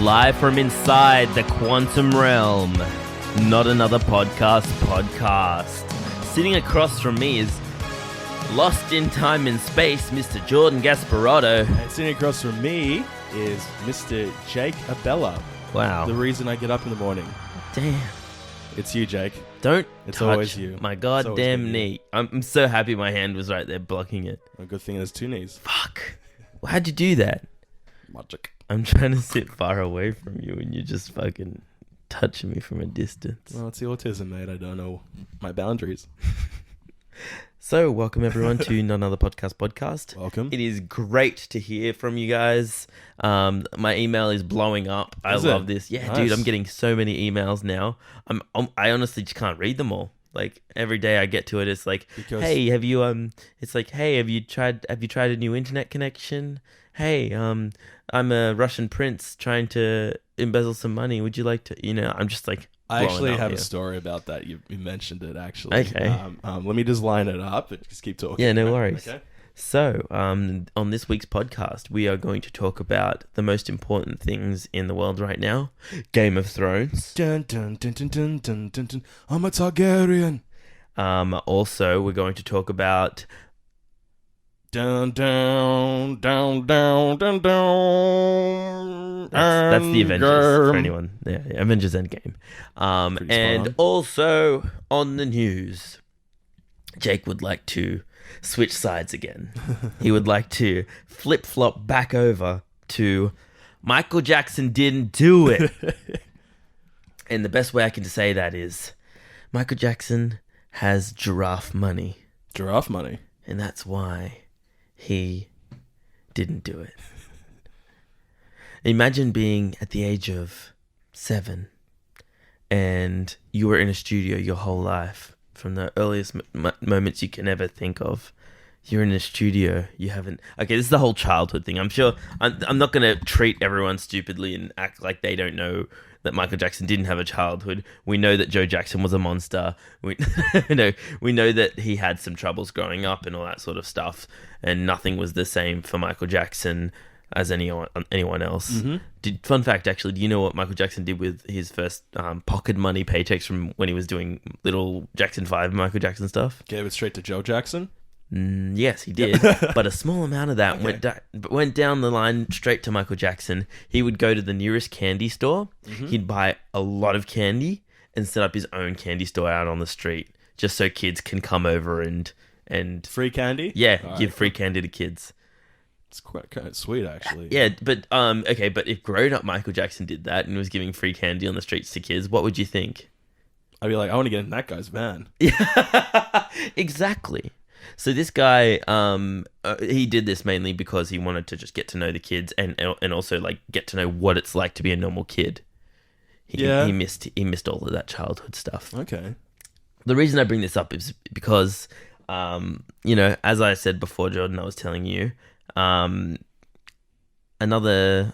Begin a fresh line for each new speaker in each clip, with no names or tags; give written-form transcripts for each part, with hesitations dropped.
Live from inside the quantum realm. Not Another Podcast. Sitting across from me is lost in time and space, Mr. Jordan Gasparotto.
And sitting across from me is Mr. Jake Abella.
Wow.
The reason I get up in the morning.
Damn.
It's you, Jake.
Don't
It's
touch
always you.
my
It's always
goddamn
been you.
knee. I'm so happy my hand was right there blocking it.
A good thing there's two knees.
Fuck. Well, how'd you do that?
Magic.
I'm trying to sit far away from you and you're just fucking touching me from a distance.
Well, it's the autism, mate. I don't know my boundaries.
So, welcome everyone to Not Another Podcast.
Welcome.
It is great to hear from you guys. My email is blowing up. I
Is
love
it?
this. Yeah,
Nice.
dude, I'm getting so many emails now. I honestly just can't read them all. Like every day I get to it, it's like,
Because-
hey, have you It's like, hey, have you tried a new internet connection? Hey, I'm a Russian prince trying to embezzle some money. Would you like to? I'm just like.
I actually
blowing up
have
here.
a story about that. You mentioned it, actually.
Okay.
Let me just line it up and just keep talking.
Yeah, no worries.
Okay.
So, on this week's podcast, we are going to talk about the most important things in the world right now. Game of Thrones.
Dun, dun, dun, dun, dun, dun, dun, dun. I'm a Targaryen.
Also, we're going to talk about...
Down, down, down, down, down, down.
That's the Avengers, for
Endgame.
anyone. Yeah, Avengers Endgame.
Pretty
And
spot on.
also, on the news, Jake would like to switch sides again. He would like to flip-flop back over to Michael Jackson didn't do it. And the best way I can say that is Michael Jackson has giraffe money.
Giraffe money.
And that's why he didn't do it. Imagine being at the age of 7 and you were in a studio your whole life. From the earliest moments you can ever think of. You're in a studio, you haven't... Okay, this is the whole childhood thing. I'm sure... I'm not going to treat everyone stupidly and act like they don't know that Michael Jackson didn't have a childhood. We know that Joe Jackson was a monster. We know that he had some troubles growing up and all that sort of stuff. And nothing was the same for Michael Jackson as anyone else.
Mm-hmm.
Fun fact, actually, do you know what Michael Jackson did with his first pocket money paychecks from when he was doing little Jackson 5 Michael Jackson stuff?
Gave it straight to Joe Jackson.
Yes, he did. But a small amount of that went down the line straight to Michael Jackson. He would go to the nearest candy store.
Mm-hmm.
He'd buy a lot of candy and set up his own candy store out on the street just so kids can come over and
Free candy?
yeah,
All
give
right.
free candy to kids.
It's quite sweet, actually.
Yeah, but okay, but if grown-up Michael Jackson did that and was giving free candy on the streets to kids, what would you think?
I'd be like, I want to get in that guy's van.
Yeah, exactly. So this guy, he did this mainly because he wanted to just get to know the kids and also like get to know what it's like to be a normal kid. He missed all of that childhood stuff.
Okay.
The reason I bring this up is because, as I said before, Jordan, I was telling you, another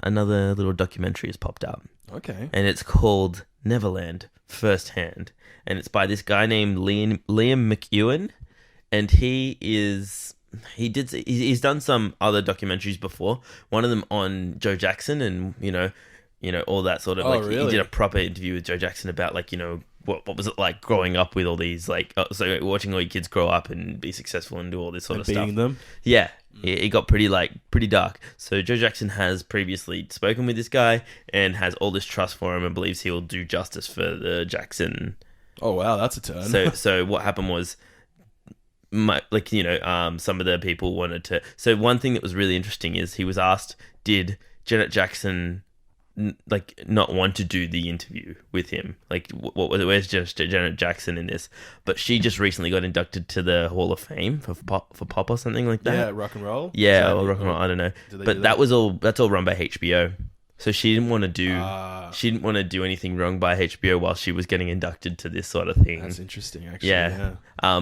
little documentary has popped up.
Okay.
And it's called Neverland Firsthand, and it's by this guy named Liam McEwan, and he's done some other documentaries before. One of them on Joe Jackson, and all that sort of he
really?
did a proper interview with Joe Jackson about what was it like growing up with all these so watching all your kids grow up and be successful and do all this sort of stuff.
Beating them.
Yeah, it got pretty dark. So Joe Jackson has previously spoken with this guy and has all this trust for him and believes he will do justice for the Jackson.
Oh, wow. That's a turn.
So what happened was, some of the people wanted to. So one thing that was really interesting is he was asked, did Janet Jackson not want to do the interview with him? Like, where's Janet Jackson in this? But she just recently got inducted to the Hall of Fame for pop or something like that.
Yeah, rock and roll.
Yeah, or rock and roll. I don't know.
Do they
But
do
that's all run by HBO. So she didn't want to do
Ah.
she didn't want to do anything wrong by HBO while she was getting inducted to this sort of thing.
That's interesting, actually.
Yeah.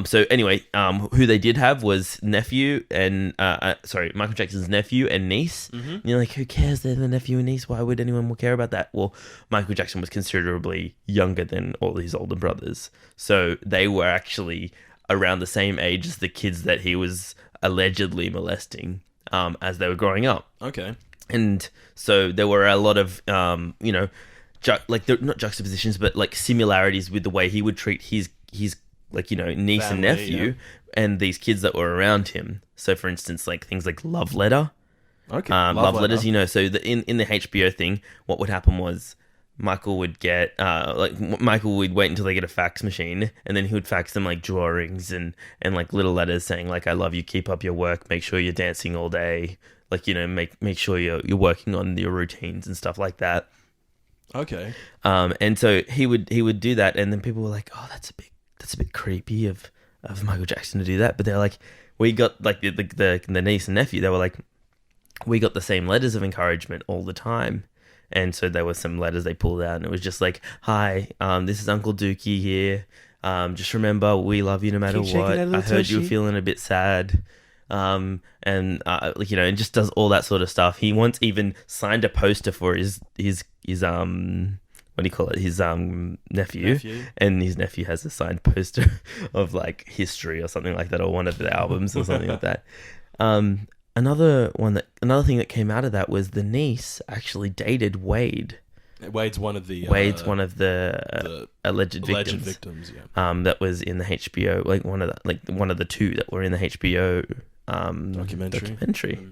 So anyway, who they did have was nephew and Michael Jackson's nephew and niece.
Mm-hmm.
And you're like, who cares? They're the nephew and niece. Why would anyone care about that? Well, Michael Jackson was considerably younger than all his older brothers, so they were actually around the same age as the kids that he was allegedly molesting as they were growing up.
Okay.
And so there were a lot of, not juxtapositions, but like similarities with the way he would treat his like, niece and
Family,
nephew and these kids that were around him. So for instance, like things like love letter.
Okay.
Love letters, so in the HBO thing, what would happen was Michael would get, Michael would wait until they get a fax machine, and then he would fax them like drawings and like little letters saying like, I love you, keep up your work, make sure you're dancing all day, like, make sure you're working on your routines and stuff like that.
Okay.
And so he would do that, and then people were like, oh, that's a bit creepy of Michael Jackson to do that. But they're like, we got like the niece and nephew, they were like, we got the same letters of encouragement all the time. And so there were some letters they pulled out, and it was just like, hi, this is Uncle Dookie here. Just remember, we love you no matter what. I heard you were feeling a bit sad. And just does all that sort of stuff. He once even signed a poster for his what do you call it? His nephew. And his nephew has a signed poster of like History or something like that, or one of the albums or something like that. Another thing that came out of that was the niece actually dated Wade.
Wade's one of the
alleged victims. Yeah. That was in the HBO, like one of the two that were in the HBO documentary.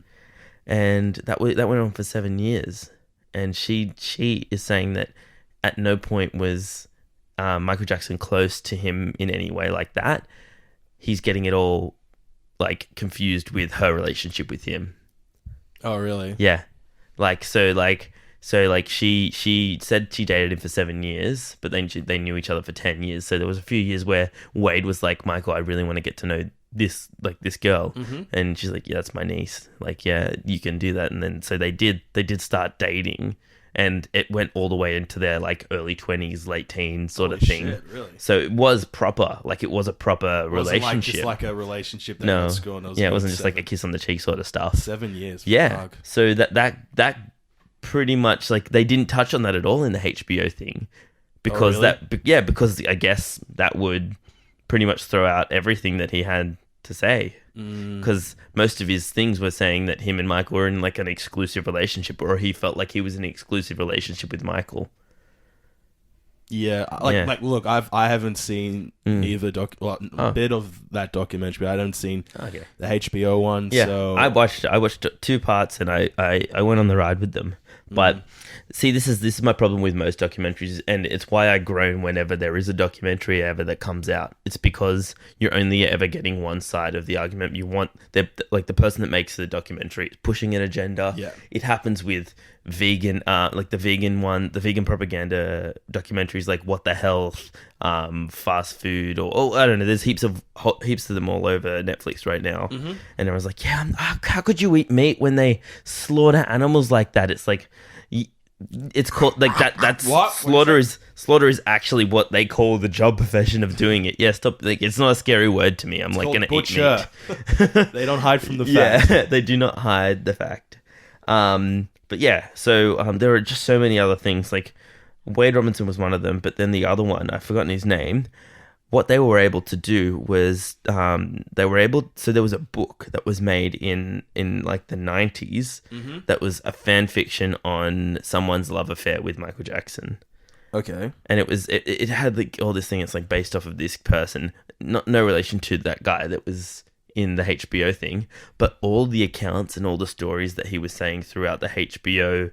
And that went on for 7 years. And she is saying that at no point was Michael Jackson close to him in any way like that. He's getting it all like confused with her relationship with him.
Oh, really?
Yeah. So she said she dated him for 7 years, but then they knew each other for 10 years. So there was a few years where Wade was like, Michael, I really want to get to know this girl. Mm-hmm. And she's like, yeah, that's my niece. Like, yeah, you can do that. And then so they did start dating, and it went all the way into their like early 20s, late teens sort of thing.
Shit, really?
So it was proper, like it was a proper relationship.
Like just like a relationship that
no,
was school.
It wasn't just like a kiss on the cheek sort of stuff.
7 years.
Yeah.
Fuck.
So that pretty much, like, they didn't touch on that at all in the HBO thing, because because I guess that would pretty much throw out everything that he had to say. Because most of his things were saying that him and Michael were in like an exclusive relationship, or he felt like he was in an exclusive relationship with Michael.
Yeah, look, I haven't seen either a bit of that documentary. But I haven't seen the HBO one.
Yeah,
so
I watched 2 parts, and I went on the ride with them. But see, this is my problem with most documentaries, and it's why I groan whenever there is a documentary ever that comes out. It's because you're only ever getting one side of the argument. You want the person that makes the documentary is pushing an agenda.
Yeah.
It happens with vegan, like the vegan propaganda documentaries, like What the Health, fast food, or I don't know. There's heaps of them all over Netflix right now, and everyone's like, yeah, how could you eat meat when they slaughter animals like that? It's like, it's called like that. That's
what?
Slaughter is actually what they call the job profession of doing it. Yeah, stop. Like, it's not a scary word to me. I'm like gonna eat meat.
They don't hide from the fact.
Yeah, they do not hide the fact. But yeah, so there are just so many other things. Like Wade Robinson was one of them, but then the other one, I've forgotten his name. What they were able to do was so there was a book that was made in like the 90s that was a fan fiction on someone's love affair with Michael Jackson.
Okay.
And it had like all this thing. It's like based off of this person, no relation to that guy that was in the HBO thing, but all the accounts and all the stories that he was saying throughout the HBO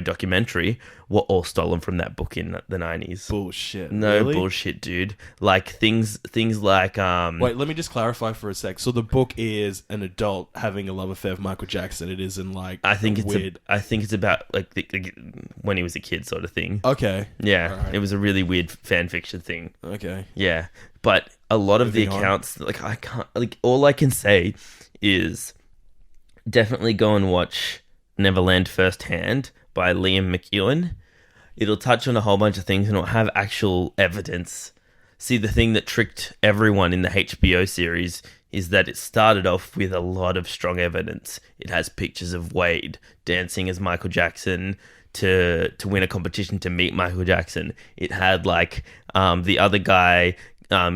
documentary were all stolen from that book in the 90s.
Bullshit.
No,
really?
bullshit, dude. Like things like
Wait, let me just clarify for a sec. So the book is an adult having a love affair with Michael Jackson. It isn't like
I think
weird.
I think it's about like when he was a kid sort of thing.
Okay.
Yeah,
right.
It was a really weird fan fiction thing.
Okay.
Yeah, but a lot of the accounts, like I can't, like all I can say is definitely go and watch Neverland Firsthand by Liam McEwen. It'll touch on a whole bunch of things and it'll have actual evidence. See, the thing that tricked everyone in the HBO series is that it started off with a lot of strong evidence. It has pictures of Wade dancing as Michael Jackson to win a competition to meet Michael Jackson. It had like the other guy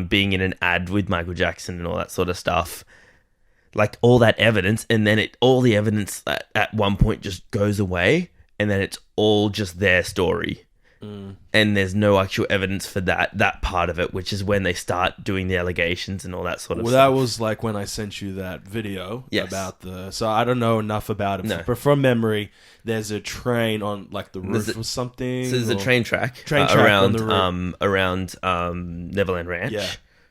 being in an ad with Michael Jackson and all that sort of stuff. like all that evidence, and then all the evidence at one point just goes away, and then it's all just their story. And there's no actual evidence for that part of it, which is when they start doing the allegations and all that sort of stuff.
Well, that was like when I sent you that video about so I don't know enough about it, but from memory, there's a train on like the roof or something.
So there's a train track around Neverland Ranch. Yeah.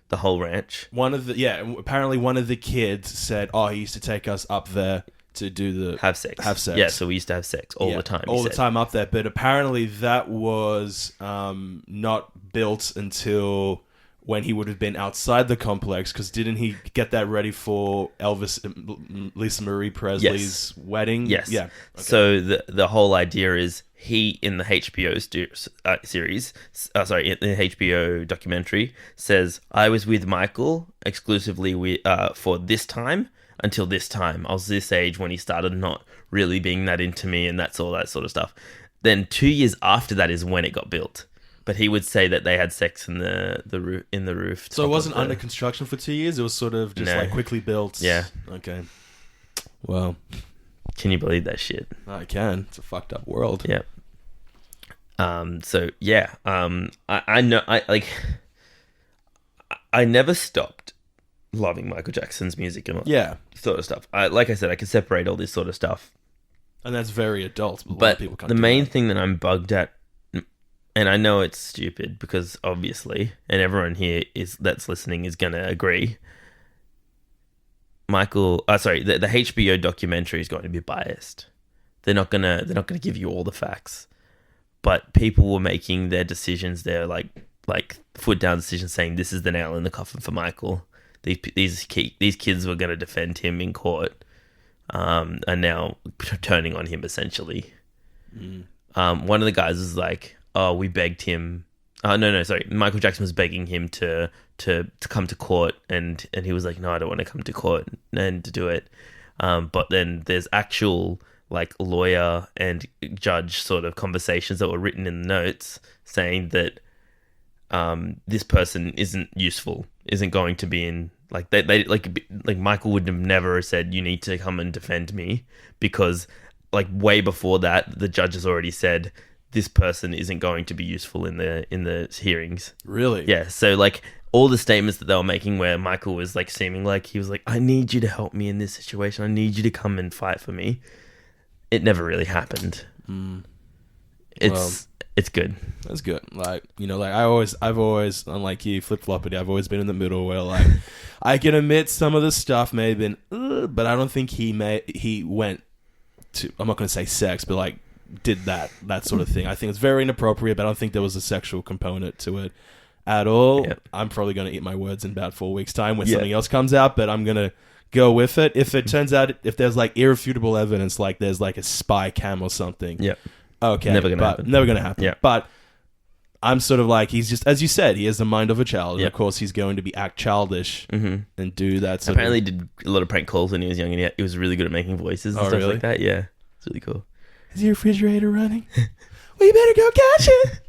The whole ranch.
Apparently one of the kids said, "Oh, he used to take us up there to do the
have sex." Yeah, so we used to have sex all the time.
All the time up there, but apparently that was not built until when he would have been outside the complex, because didn't he get that ready for Lisa Marie Presley's wedding?
Yes.
Yeah. Okay.
So the whole idea is he, in the HBO series, in the HBO documentary, says, "I was with Michael exclusively for this time. Until this time, I was this age when he started not really being that into me, and that's all that sort of stuff." Then 2 years after that is when it got built. But he would say that they had sex in the roof.
So it wasn't under construction for 2 years. It was sort of just like quickly built.
Yeah.
Okay. Well,
can you believe that shit?
I can. It's a fucked up world.
Yeah. So yeah. I know. I never stopped loving Michael Jackson's music and all that sort of stuff. Like I said, I can separate all this sort of stuff.
And that's very adult.
But the main thing that I'm bugged at, and I know it's stupid because obviously, and everyone here that's listening is going to agree, the HBO documentary is going to be biased. They're not gonna give you all the facts. But people were making their decisions, their like foot down decisions, saying this is the nail in the coffin for Michael. These kids were going to defend him in court, are now turning on him essentially. One of the guys was like, "Oh, we begged him." Michael Jackson was begging him to come to court, and he was like, "No, I don't want to come to court and to do it." But then there's actual like lawyer and judge sort of conversations that were written in the notes saying that this person isn't useful, isn't going to be in they Michael would have never said you need to come and defend me, because like way before that the judge has already said this person isn't going to be useful in the hearings.
Really?
Yeah. So like all the statements that they were making where Michael was like seeming like he was like, "I need you to help me in this situation. I need you to come and fight for me." It never really happened. It's good.
That's good. Like, you know, like I've always, unlike you, flip-floppity, I've always been in the middle where like I can admit some of the stuff may have been, but I don't think he went to, I'm not going to say sex, but like did that sort of thing. I think it's very inappropriate, but I don't think there was a sexual component to it at all. Yep. I'm probably going to eat my words in about 4 weeks' time when something else comes out, but I'm going to go with it. If it turns out, if there's like irrefutable evidence, like there's like a spy cam or something.
Yeah.
Okay.
Never gonna happen.
Yeah. But I'm sort of like, he's just, as you said, he has the mind of a child. And of course he's going to act childish and do that sort
Apparently did a lot of prank calls when he was young, and he was really good at making voices and stuff like that. Yeah. It's really cool.
Is your refrigerator running? Well, you better go catch it.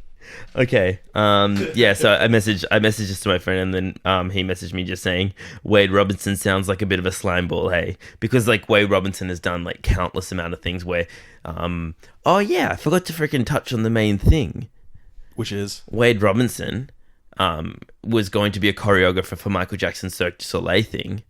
Okay. So I messaged this to my friend, and then he messaged me just saying Wade Robinson sounds like a bit of a slime ball, hey? Because like Wade Robinson has done like countless amount of things where I forgot to freaking touch on the main thing.
Which is? Wade
Robinson was going to be a choreographer for Michael Jackson's Cirque du Soleil thing.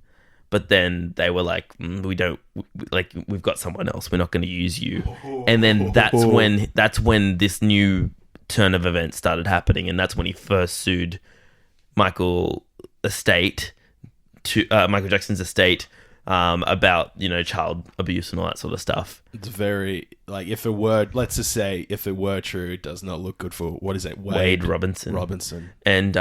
But then they were like, we've got someone else. We're not going to use you. And then that's when this new turn of events started happening, and that's when he first sued Michael Jackson's estate about child abuse and all that sort of stuff.
It's very like, let's just say if it were true, it does not look good for, what is it,
Wade Robinson. And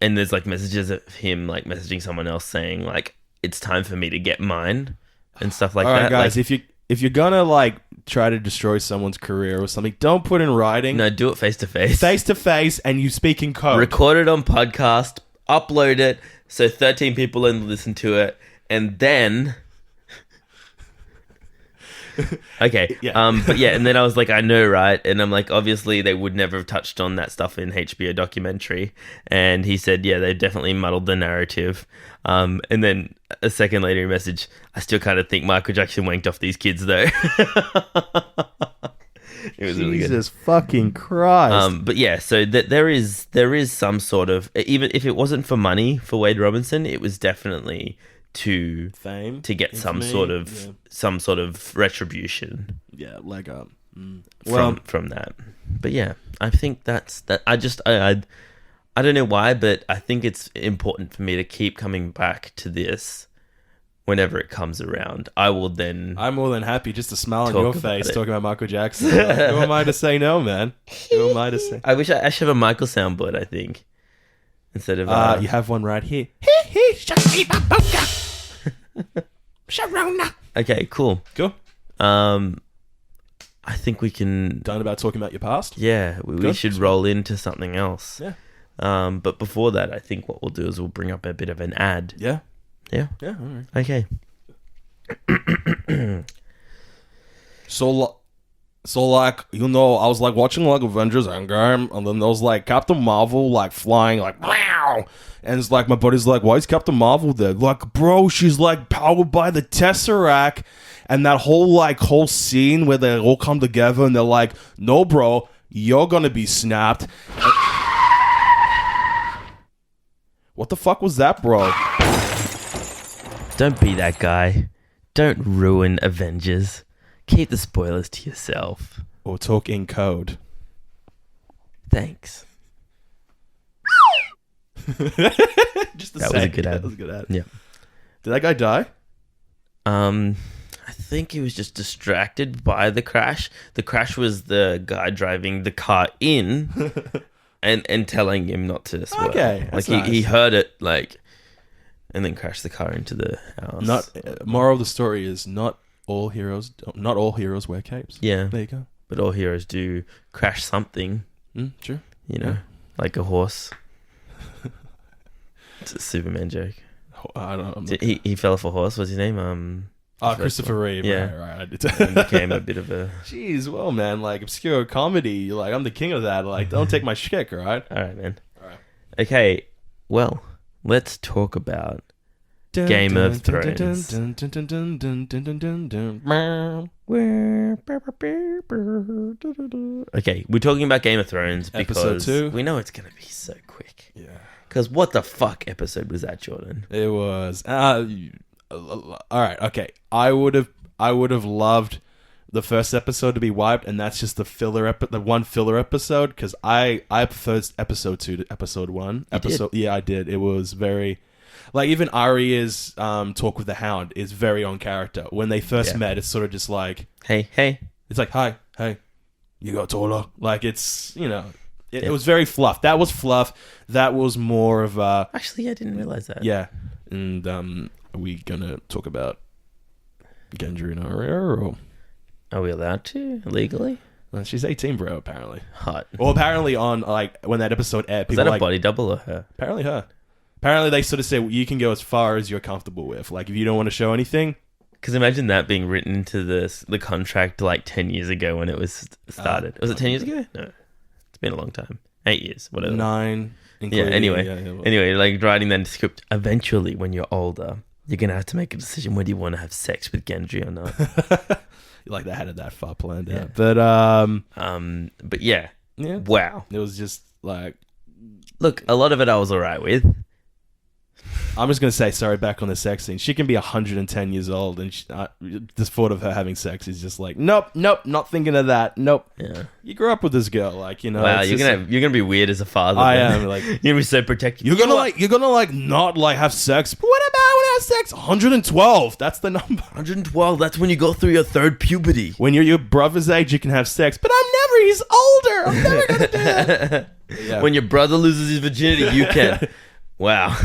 there's like messages of him like messaging someone else saying like, it's time for me to get mine and stuff like that.
All right, guys,
like,
if you're gonna like try to destroy someone's career or something, don't put in writing.
No, do it face to face.
Face to face, and you speak in code.
Record it on podcast, upload it so 13 people can listen to it, and then Okay.
Yeah.
But yeah, and then I was like, I know, right? And I'm like, obviously they would never have touched on that stuff in HBO documentary. And he said, yeah, they definitely muddled the narrative. And then a second later, he messaged, I still kind of think Michael Jackson wanked off these kids though. It was really good.
Jesus fucking Christ.
But yeah, so that there is some sort of, even if it wasn't for money for Wade Robinson, it was definitely to
Fame
to get some sort of retribution.
Yeah, leg up.
From that. But yeah, I think that's that. I don't know why, but I think it's important for me to keep coming back to this whenever it comes around. I'm
more than happy just to smile on
Talk
your
about
face
it.
talking about Michael Jackson. Like, who am I to say no, man? Who am I to say?
I wish I should have a Michael soundboard, I think. Instead of
You have one right here.
Okay, cool.
Cool.
I think we can.
Done about talking about your past?
Yeah, we
Good.
should roll into something else.
Yeah.
But before that, I think what we'll do is we'll bring up a bit of an ad.
Yeah.
Yeah.
Yeah, all right.
Okay.
So like, you know, I was like watching like Avengers Endgame, and then there was like Captain Marvel like flying like wow, and it's like my buddy's like, why is Captain Marvel there? Like, bro, she's like powered by the Tesseract, and that whole scene where they all come together and they're like, no, bro, you're gonna be snapped. What the fuck was that, bro?
Don't be that guy. Don't ruin Avengers. Keep the spoilers to yourself.
Or talk in code.
Thanks.
Just
That was a good ad.
That was a good ad.
Yeah.
Did that guy die?
I think he was just distracted by the crash. The crash was the guy driving the car in and telling him not to swerve.
Okay,
like
that's nice.
he heard it and then crashed the car into the house.
Moral of the story is not all heroes wear capes.
Yeah.
There you go.
But all heroes do crash something,
True.
you know, like a horse. It's a Superman joke.
I don't know.
He fell off a horse. What's his name?
Christopher Reeve.
Yeah.
Right.
And became a bit of a...
Jeez, well, man, like obscure comedy. You're like, I'm the king of that. Like, don't take my shtick, all right?
All right, man.
All right.
Okay, well, let's talk about Game of Thrones. Okay, we're talking about Game of Thrones because
Episode 2.
we know it's going to be so quick.
Yeah.
Because what the fuck episode was that, Jordan?
It was. All right. Okay. I would have loved the first episode to be wiped, and that's just the one filler episode, because I preferred episode 2 to episode 1. Yeah, I did. It was very, like, even Arya's talk with the Hound is very on character. When they first met, it's sort of just like,
Hey.
it's like, hi, hey, you got taller. Like, it's, you know, it was very fluff. That was fluff. That was more of a...
Actually, I didn't realize that.
Yeah. And are we going to talk about Gendry and Arya, or...
Are we allowed to legally?
Well, she's 18, bro, apparently.
Hot.
Well, apparently on, like, when that episode aired,
Was
people
that a
like...
body double or her?
Apparently her. Apparently they sort of say, well, you can go as far as you're comfortable with. Like, if you don't want to show anything...
Because imagine that being written into the contract like 10 years ago when it was started. Was it 10 years ago? No. It's been a long time. 8 years, whatever.
9.
Yeah, anyway.
well.
Anyway, like writing that script, eventually when you're older, you're going to have to make a decision whether you want to have sex with Gendry or not.
Like, they had it that far planned
Yeah.
out. But,
yeah.
yeah.
Wow.
It was just, like...
Look, a lot of it I was all right with.
I'm just going to say, sorry, back on the sex scene. She can be 110 years old, and the thought of her having sex is just like, nope, not thinking of that. Nope.
Yeah.
You grew up with this girl, like, you know.
Wow,
it's
you're
just
gonna be weird as a father.
I
then.
am, like...
You're gonna be so protective.
You're gonna not, like, have sex. But what about when I have sex? 112. That's the number.
112. That's when you go through your third puberty.
When you're your brother's age, you can have sex. But he's older. I'm never gonna do that. Yeah.
When your brother loses his virginity, you can. Wow.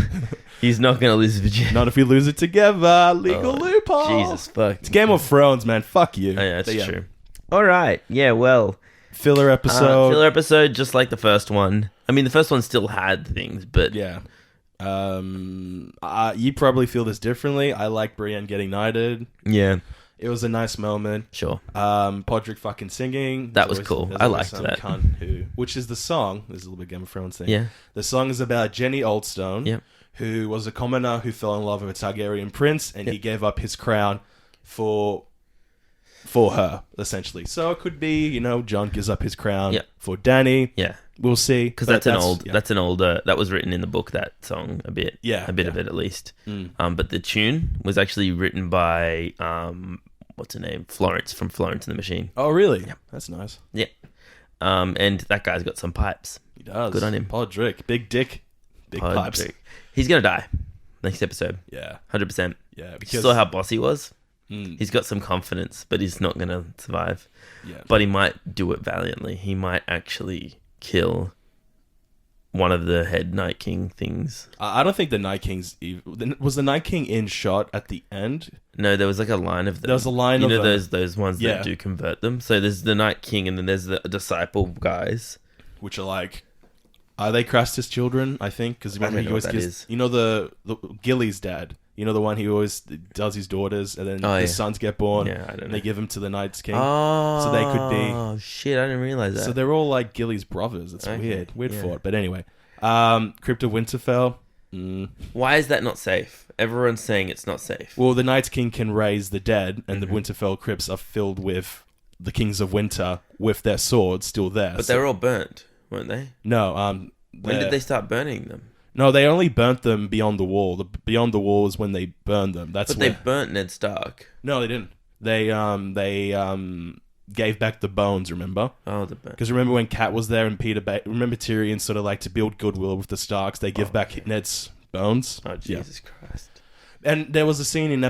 He's not gonna lose his virginity.
Not if we lose it together. Legal loophole.
Jesus fuck.
It's Game of Thrones, man. Fuck you.
Oh, yeah, that's
But yeah.
true. All right. Yeah. Well.
Filler episode.
Filler episode, just like the first one. I mean, the first one still had things, but
Yeah. You probably feel this differently. I like Brienne getting knighted.
yeah.
It was a nice moment.
Sure.
Podrick fucking singing.
That was cool. I liked that.
Which is the song. This is a little bit Game of Thrones thing.
Yeah.
The song is about Jenny Oldstone,
Yep.
who was a commoner who fell in love with a Targaryen prince, and he gave up his crown for her, essentially. So it could be, Jon gives up his crown for Dany.
Yeah.
We'll see.
Because that's an older, that was written in the book, that song, a bit. Yeah. A bit of it, at least. But the tune was actually written by, what's her name? Florence, from Florence and the Machine.
Oh, really?
Yeah.
That's nice.
Yeah. And that guy's got some pipes.
He does.
Good on him.
Podrick. Big dick. Big pipes.
He's going to die next episode.
Yeah.
100%.
Yeah.
Because you saw how boss he was? He's got some confidence, but he's not going to survive.
Yeah.
But he might do it valiantly. He might actually kill one of the head Night King things.
I don't think the Night King's... Was the Night King in shot at the end?
No, there was like a line of them.
There was a line of them.
those ones that do convert them. So there's the Night King, and then there's the disciple guys.
Which are like... Are they Crassus children, I think? Because remember, he always gives... You know the Gilly's dad? You know the one he always does his daughters, and then his sons get born, and they give him to the Night's King.
Oh,
so they could be...
Oh, shit, I didn't realize that.
So they're all like Gilly's brothers. It's weird. Weird thought. But anyway. Crypt of Winterfell.
Why is that not safe? Everyone's saying it's not safe.
Well, the Night's King can raise the dead, and the Winterfell crypts are filled with the Kings of Winter with their swords still there.
But they were all burnt, weren't they?
No.
When did they start burning them?
No, they only burnt them beyond the wall. Beyond the wall is when they burned them.
They burnt Ned Stark.
No, they didn't. They gave back the bones, remember?
Oh, the bones.
Because remember when Cat was there and remember Tyrion sort of like to build goodwill with the Starks, they give back Ned's bones.
Oh, Jesus Christ.
And there was a scene in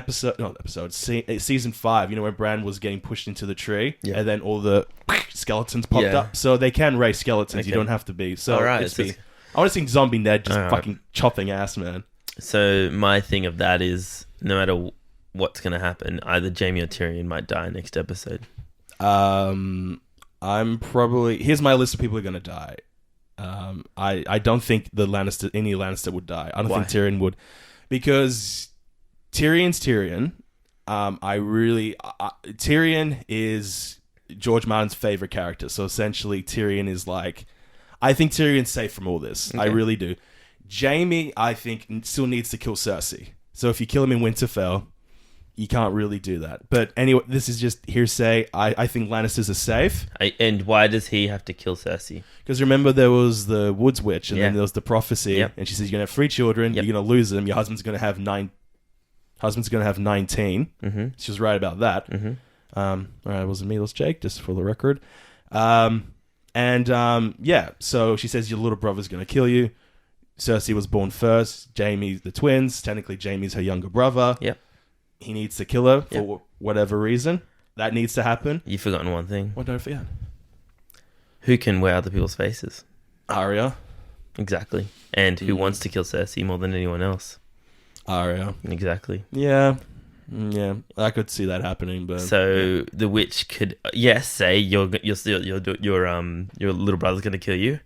season 5, when Bran was getting pushed into the tree, and then all the skeletons popped up. So they can raise skeletons. Okay. You don't have to be. So I want to see zombie Ned just fucking chopping ass, man. So
my thing of that is, no matter what's going to happen, either Jaime or Tyrion might die next episode.
I'm probably... Here's my list of people who are going to die. I don't think any Lannister would die. I don't think Tyrion would. Because Tyrion's Tyrion. Tyrion is George Martin's favorite character. So essentially, Tyrion is like... I think Tyrion's safe from all this. Okay. I really do. Jaime, I think, still needs to kill Cersei. So if you kill him in Winterfell, you can't really do that. But anyway, this is just hearsay. I think Lannisters are safe.
And why does he have to kill Cersei?
Because remember, there was the Woods Witch, and then there was the prophecy, and she says, you're going to have 3 children, you're going to lose them, your husband's going to have 9... Husband's going to have 19. Mm-hmm. She was right about that. Mm-hmm. All right, it wasn't me, it was Jake, just for the record. So she says your little brother's going to kill you. Cersei was born first. Jaime, the twins. Technically, Jaime's her younger brother. Yep. He needs to kill her for whatever reason. That needs to happen.
You've forgotten one thing.
What did I forget?
Who can wear other people's faces?
Arya.
Exactly. And who wants to kill Cersei more than anyone else?
Arya.
Exactly.
Yeah. Yeah, I could see that happening, but
the witch could say your little brother's gonna kill you,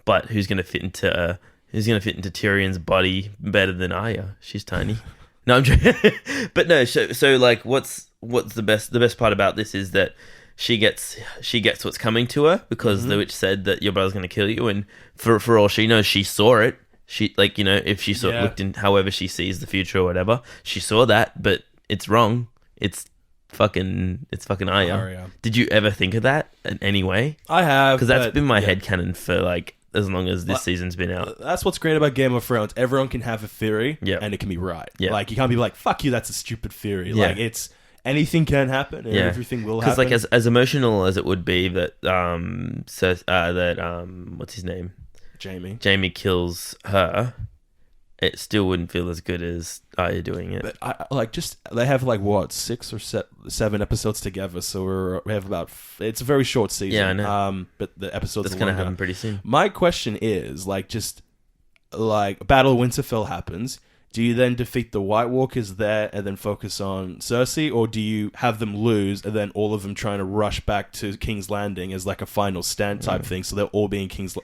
but who's gonna fit into Tyrion's body better than Arya? She's tiny. No, I'm joking. But no, so like, what's the best part about this is that she gets what's coming to her because the witch said that your brother's gonna kill you, and for all she knows, she saw it. She, if she looked in however she sees the future or whatever, she saw that, but it's wrong. It's fucking Arya. Did you ever think of that in any way?
I have.
Because that's been my headcanon for as long as this season's been out.
That's what's great about Game of Thrones. Everyone can have a theory and it can be right. Yeah. Like, you can't be like, fuck you, that's a stupid theory. Yeah. Like, it's... Anything can happen, and everything will happen.
Because, as emotional as it would be that, what's his name? Jaime kills her, it still wouldn't feel as good as Arya doing it.
But they have 6 or 7 episodes together, so we have about... It's a very short season. Yeah, I know. But the episodes
that's going to happen pretty soon.
My question is, Battle of Winterfell happens. Do you then defeat the White Walkers there and then focus on Cersei, or do you have them lose and then all of them trying to rush back to King's Landing as a final stand type thing, so they're all being King's...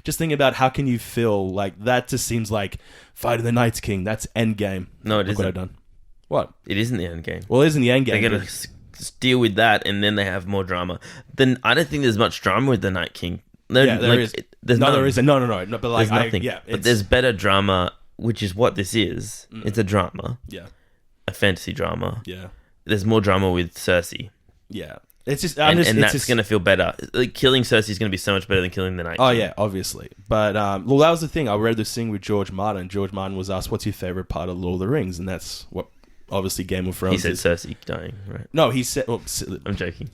just think about how can you feel that just seems like Fight of the Night's King. That's endgame.
No, it
isn't. What I've done. What?
It isn't the end game.
Well, it isn't the end game.
They're gonna deal with that, and then they have more drama. Then I don't think there's much drama with the Night King. No,
Yeah, there is.
There's
no,
none.
there isn't. No. But like,
There's nothing. But there's better drama, which is what this is. It's a drama.
Yeah.
A fantasy drama.
Yeah.
There's more drama with Cersei.
Yeah. It's just,
And that's going to feel better. Like, killing Cersei is going to be so much better than killing the Night King.
Oh yeah, obviously. But well, that was the thing. I read this thing with George Martin. George Martin was asked, "What's your favorite part of Lord of the Rings?" And that's what obviously Game of Thrones.
He said Cersei dying, right?
No, he said. Well,
I'm joking.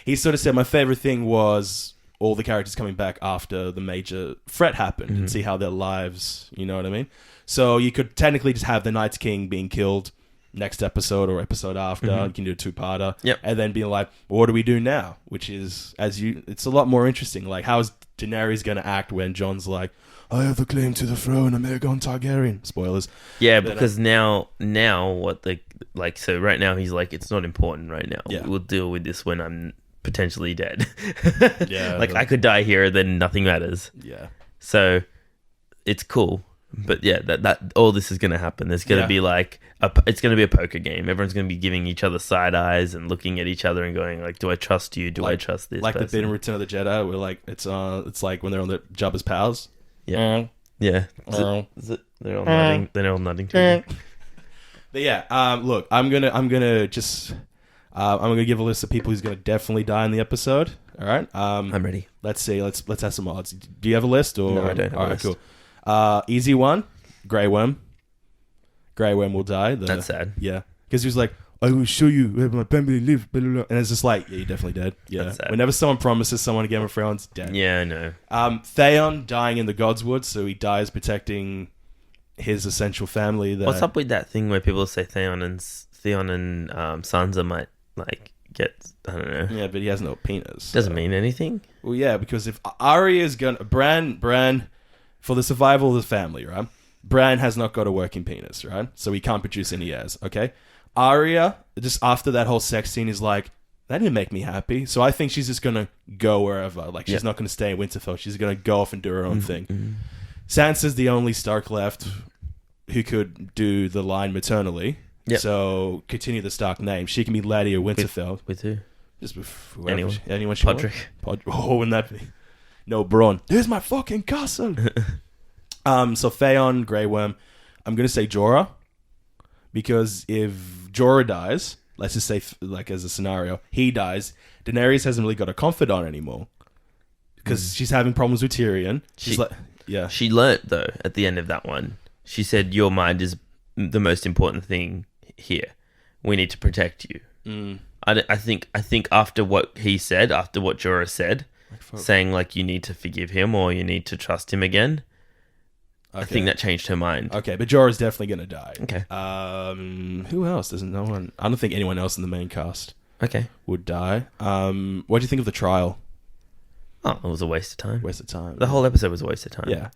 He sort of said my favorite thing was all the characters coming back after the major threat happened and see how their lives. You know what I mean? So you could technically just have the Night King being killed next episode or episode after. You can do a two-parter.
Yep.
And then being like, well, what do we do now? Which is, it's a lot more interesting. Like, how is Daenerys going to act when Jon's like, I have the claim to the throne, I'm Aegon Targaryen. Spoilers.
Yeah, because now what the, like, so right now he's like, it's not important right now.
Yeah.
We'll deal with this when I'm potentially dead.
Yeah.
Like, I could die here, then nothing matters.
Yeah.
So it's cool. But yeah, that all this is going to happen. There's going to be like it's going to be a poker game. Everyone's going to be giving each other side eyes and looking at each other and going like, "Do I trust you? Do I trust this?"
Like
person?
the bit in Return of the Jedi, where like it's like when they're on the Jabba's pals.
Yeah, yeah. They're all nodding. They're all nodding to me.
But yeah, look, I'm gonna just I'm gonna give a list of people who's gonna definitely die in the episode. All right.
I'm ready.
Let's see. Let's have some odds. Do you have a list or?
No, I don't have
all
a
right,
list.
cool. Easy one, Grey Worm. Grey Worm will die.
That's sad.
Yeah, because he was like, I will show you where my family live, blah, blah, blah. And it's just like, yeah, you're definitely dead. Yeah.
That's sad.
Whenever someone promises someone a Game of Thrones, dead.
Yeah, I know.
Theon dying in the Godswood, so he dies protecting his essential family.
What's up with that thing where people say Theon and Sansa might like get, I don't know.
Yeah, but he has no penis.
Doesn't mean anything.
Well, yeah, because if Arya is gonna Bran for the survival of the family, right? Bran has not got a working penis, right? So he can't produce any heirs. Okay, Arya just after that whole sex scene is like, that didn't make me happy. So I think she's just gonna go wherever. Like she's not gonna stay in Winterfell. She's gonna go off and do her own thing. Sansa's the only Stark left who could do the line maternally.
Yep.
So continue the Stark name. She can be Lady of Winterfell.
With who?
Just with
Anyone
she
Podrick.
Oh, wouldn't that be? No, Bronn. There's my fucking castle. So Theon, Grey Worm. I'm gonna say Jorah, because if Jorah dies, let's just say like as a scenario, he dies. Daenerys hasn't really got a confidant anymore because she's having problems with Tyrion. She's like, yeah.
She learnt though at the end of that one. She said, "Your mind is the most important thing here. We need to protect you." I think after what he said, after what Jorah said, saying like you need to forgive him or you need to trust him again, I think that changed her mind.
Okay, but Jorah's definitely gonna die.
Okay.
Who else? There's no one. I don't think anyone else in the main cast
Okay.
would die. What do you think of the trial?
Oh, it was a waste of time.
Waste of time.
The whole episode was a waste of time.
Yeah.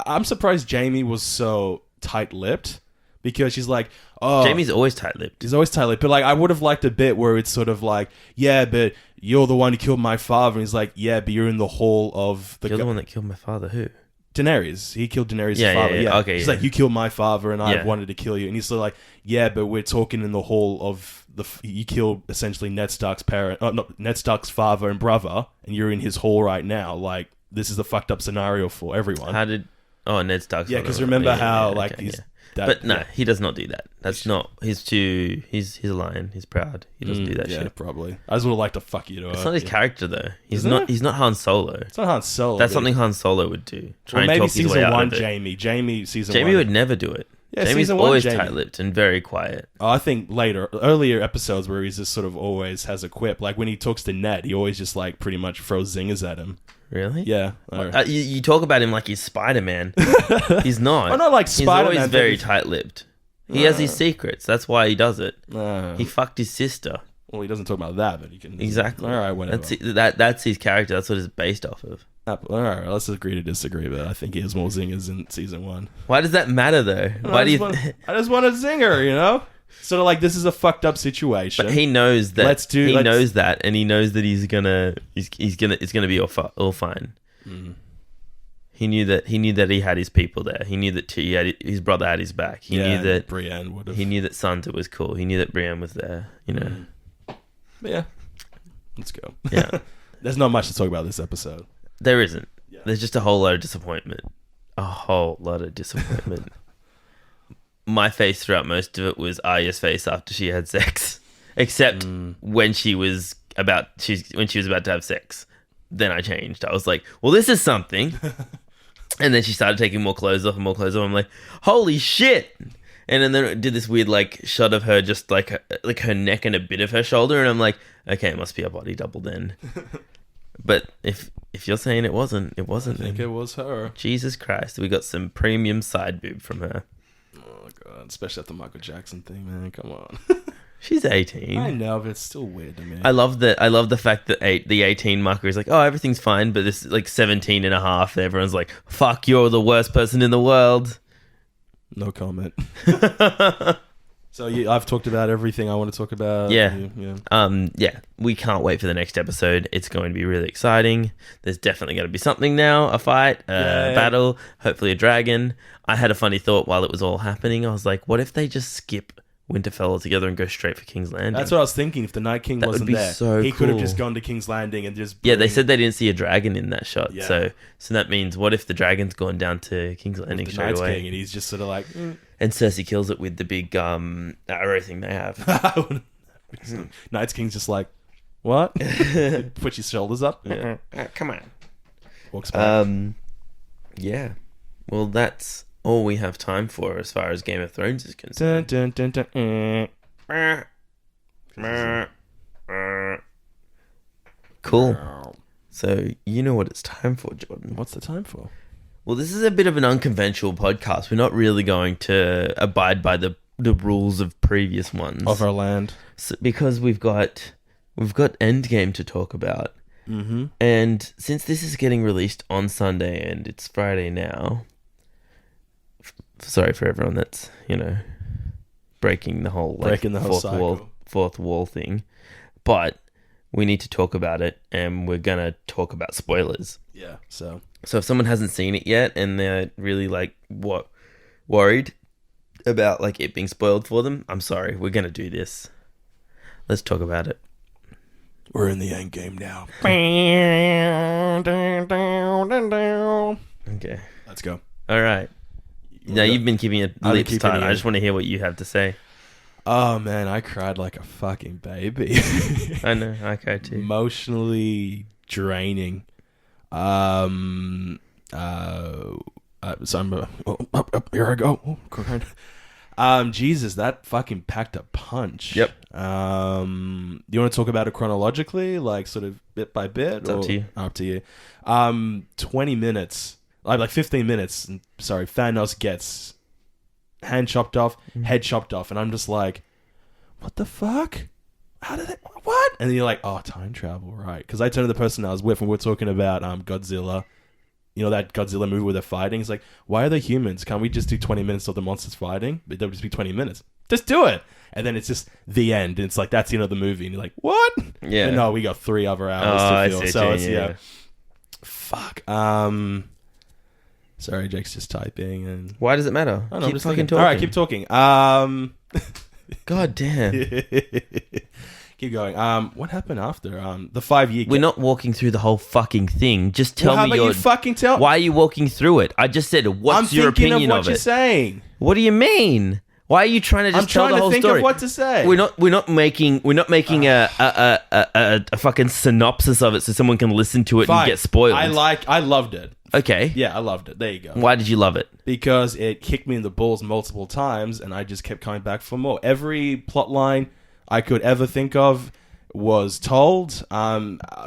I'm surprised Jamie was so tight-lipped, because she's like, oh,
Jamie's always tight-lipped.
he's always tight-lipped. But like, I would have liked a bit where it's sort of like, yeah, but you're the one who killed my father. And he's like, yeah, but you're in the hall of the.
You're the one that killed my father. Who?
Daenerys. He killed Daenerys'
Yeah,
father.
yeah. Okay,
She's
yeah.
like, you killed my father, and I
Yeah.
wanted to kill you. And he's sort of like, yeah, but we're talking in the hall of you killed essentially Ned Stark's parent, Ned Stark's father and brother, and you're in his hall right now. Like, this is a fucked up scenario for everyone.
How did? Oh, Ned Stark's.
Yeah, because remember how like these.
Yeah. But no, he does not do that. That's not. He's too. He's a lion. He's proud. He doesn't do that
yeah,
shit.
probably. I just would have liked to fuck you to
It's not his character though. He's
Isn't
not.
it?
He's not Han Solo.
It's not Han Solo.
That's
but-
something Han Solo would do. Try
Well,
and
maybe
talk his way
season
out
one,
of it.
Jamie season
Jamie
one.
would never do it.
Yeah,
Jamie's
season one,
always
Jamie.
tight-lipped and very quiet.
Oh, I think earlier episodes where he's just sort of always has a quip. Like when he talks to Ned, he always just like pretty much throws zingers at him.
Really?
Yeah.
You talk about him like he's Spider-Man. He's not.
Oh, not like
He's
Spider-Man,
always
but
very
he's-
tight-lipped. He has his secrets. That's why he does it.
Well,
He fucked his sister.
he doesn't talk about that, but he can.
Exactly.
All right, whatever.
That's his character. That's what it's based off of.
All right, let's agree to disagree, but I think he has more zingers in season one.
Why does that matter though? Why do you?
I just want a zinger, you know? Sort of like, this is a fucked up situation.
But he knows that. He
let's-
knows that, and he knows that it's gonna be all fine. He knew that he had his people there. He knew that his brother had his back. He knew that
Brienne would have.
He knew that Santa was cool. He knew that Brienne was there. You know.
But yeah, let's go.
Yeah.
There's not much to talk about this episode.
There isn't.
Yeah.
There's just a whole lot of disappointment. A whole lot of disappointment. My face throughout most of it was Arya's face after she had sex, except when she was about to have sex. Then I changed. I was like, "Well, this is something." And then she started taking more clothes off and more clothes off. I'm like, "Holy shit!" And then it did this weird like shot of her just like her neck and a bit of her shoulder, and I'm like, "Okay, it must be a body double then." But if you're saying it wasn't, it wasn't.
I think it was her.
Jesus Christ, we got some premium side boob from her.
Oh god, especially after Michael Jackson thing, man. Come on.
She's 18.
I know, but it's still weird to me.
I love the fact that the 18 marker is like, oh, everything's fine, but this is like 17 and a half. Everyone's like, fuck, you're the worst person in the world.
No comment. So I've talked about everything I want to talk about.
Yeah.
Yeah.
We can't wait for the next episode. It's going to be really exciting. There's definitely going to be something now, a fight, a battle, hopefully a dragon. I had a funny thought while it was all happening. I was like, what if they just skip Winterfell altogether and go straight for King's Landing?
That's what I was thinking. If the Night King
That would
wasn't
be
there,
so
he could have
cool.
just gone to King's Landing and just...
Yeah, they said they didn't see a dragon in that shot.
Yeah.
So that means what if the dragon's gone down to King's Landing
the
straight
Night's
away?
King, and he's just sort of like...
And Cersei kills it with the big arrow thing they have.
Night's King's just like, what? Puts his shoulders up.
Yeah. Come on.
Walks back.
Yeah. Well, that's all we have time for as far as Game of Thrones is concerned.
Dun, dun, dun, dun.
Cool. So you know what it's time for, Jordan.
What's the time for?
Well, this is a bit of an unconventional podcast. We're not really going to abide by the rules of previous ones.
Of our land.
Because we've got Endgame to talk about.
Mm-hmm.
And since this is getting released on Sunday and it's Friday now, sorry for everyone that's, breaking the whole fourth wall thing, but we need to talk about it, and we're gonna talk about spoilers.
Yeah. So
if someone hasn't seen it yet and they're really worried about like it being spoiled for them, I'm sorry, we're gonna do this. Let's talk about it.
we're in the end game now.
Okay.
Let's go.
All right. Now you've been keeping your lips tight. I just want to hear what you have to say.
Oh man, I cried like a fucking baby.
I know, I cried too.
Emotionally draining. So I'm here I go. Oh, crying. Jesus, that fucking packed a punch.
Yep.
You want to talk about it chronologically, like sort of bit by bit?
It's up to you.
Up to you. 20 minutes, like 15 minutes. Sorry, Thanos gets hand chopped off, head chopped off, and I'm just like, what the fuck? How did it? What? And then you're like, oh, time travel, right? Because I turned to the person I was with, and we were talking about Godzilla. You know that Godzilla movie where they're fighting? It's like, why are they humans? Can't we just do 20 minutes of the monsters fighting? But they'll just be 20 minutes. Just do it. And then it's just the end. And it's like, that's the end of the movie. And you're like, what?
Yeah.
And no, we got 3 other hours to fill. So it's,
yeah.
Fuck. Sorry, Jake's just typing. And
Why does it matter?
I don't know,
Keep
just
fucking
talking.
talking.
All right, keep talking.
God damn.
Keep going. What happened after the 5-year?
We're not walking through the whole fucking thing. Just tell
Well, how
me
about
your...
you fucking tell?
Why are you walking through it? I just said, what's your opinion
of what
of
you're
it?
saying.
What do you mean? Why are you trying to just tell the whole
think
story?
of what to say.
We're not making a fucking synopsis of it so someone can listen to it
Fine.
and get spoiled.
I loved it.
Okay.
Yeah, I loved it. There you go.
Why did you love it?
Because it kicked me in the balls multiple times, and I just kept coming back for more. Every plot line I could ever think of was told.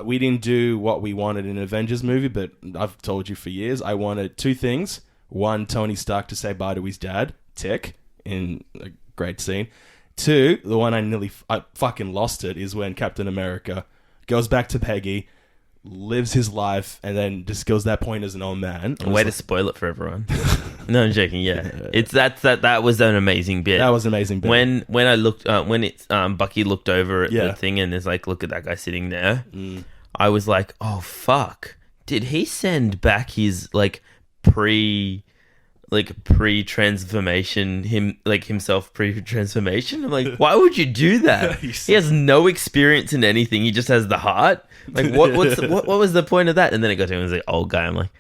We didn't do what we wanted in an Avengers movie, but I've told you for years, I wanted 2 things. 1, Tony Stark to say bye to his dad, tick, in a great scene. 2, the one I fucking lost it, is when Captain America goes back to Peggy, lives his life, and then just goes that point as an old man.
Way to spoil it for everyone. No, I'm joking. Yeah, it's that was an amazing bit.
That was an amazing bit.
When I looked when it's Bucky looked over at
Yeah.
the thing and there's like, look at that guy sitting there. I was like, oh fuck, did he send back his like pre-transformation himself pre-transformation. I'm like, why would you do that? He has no experience in anything. He just has the heart. Like, what was the point of that? And then it got to him as an old guy. I'm like,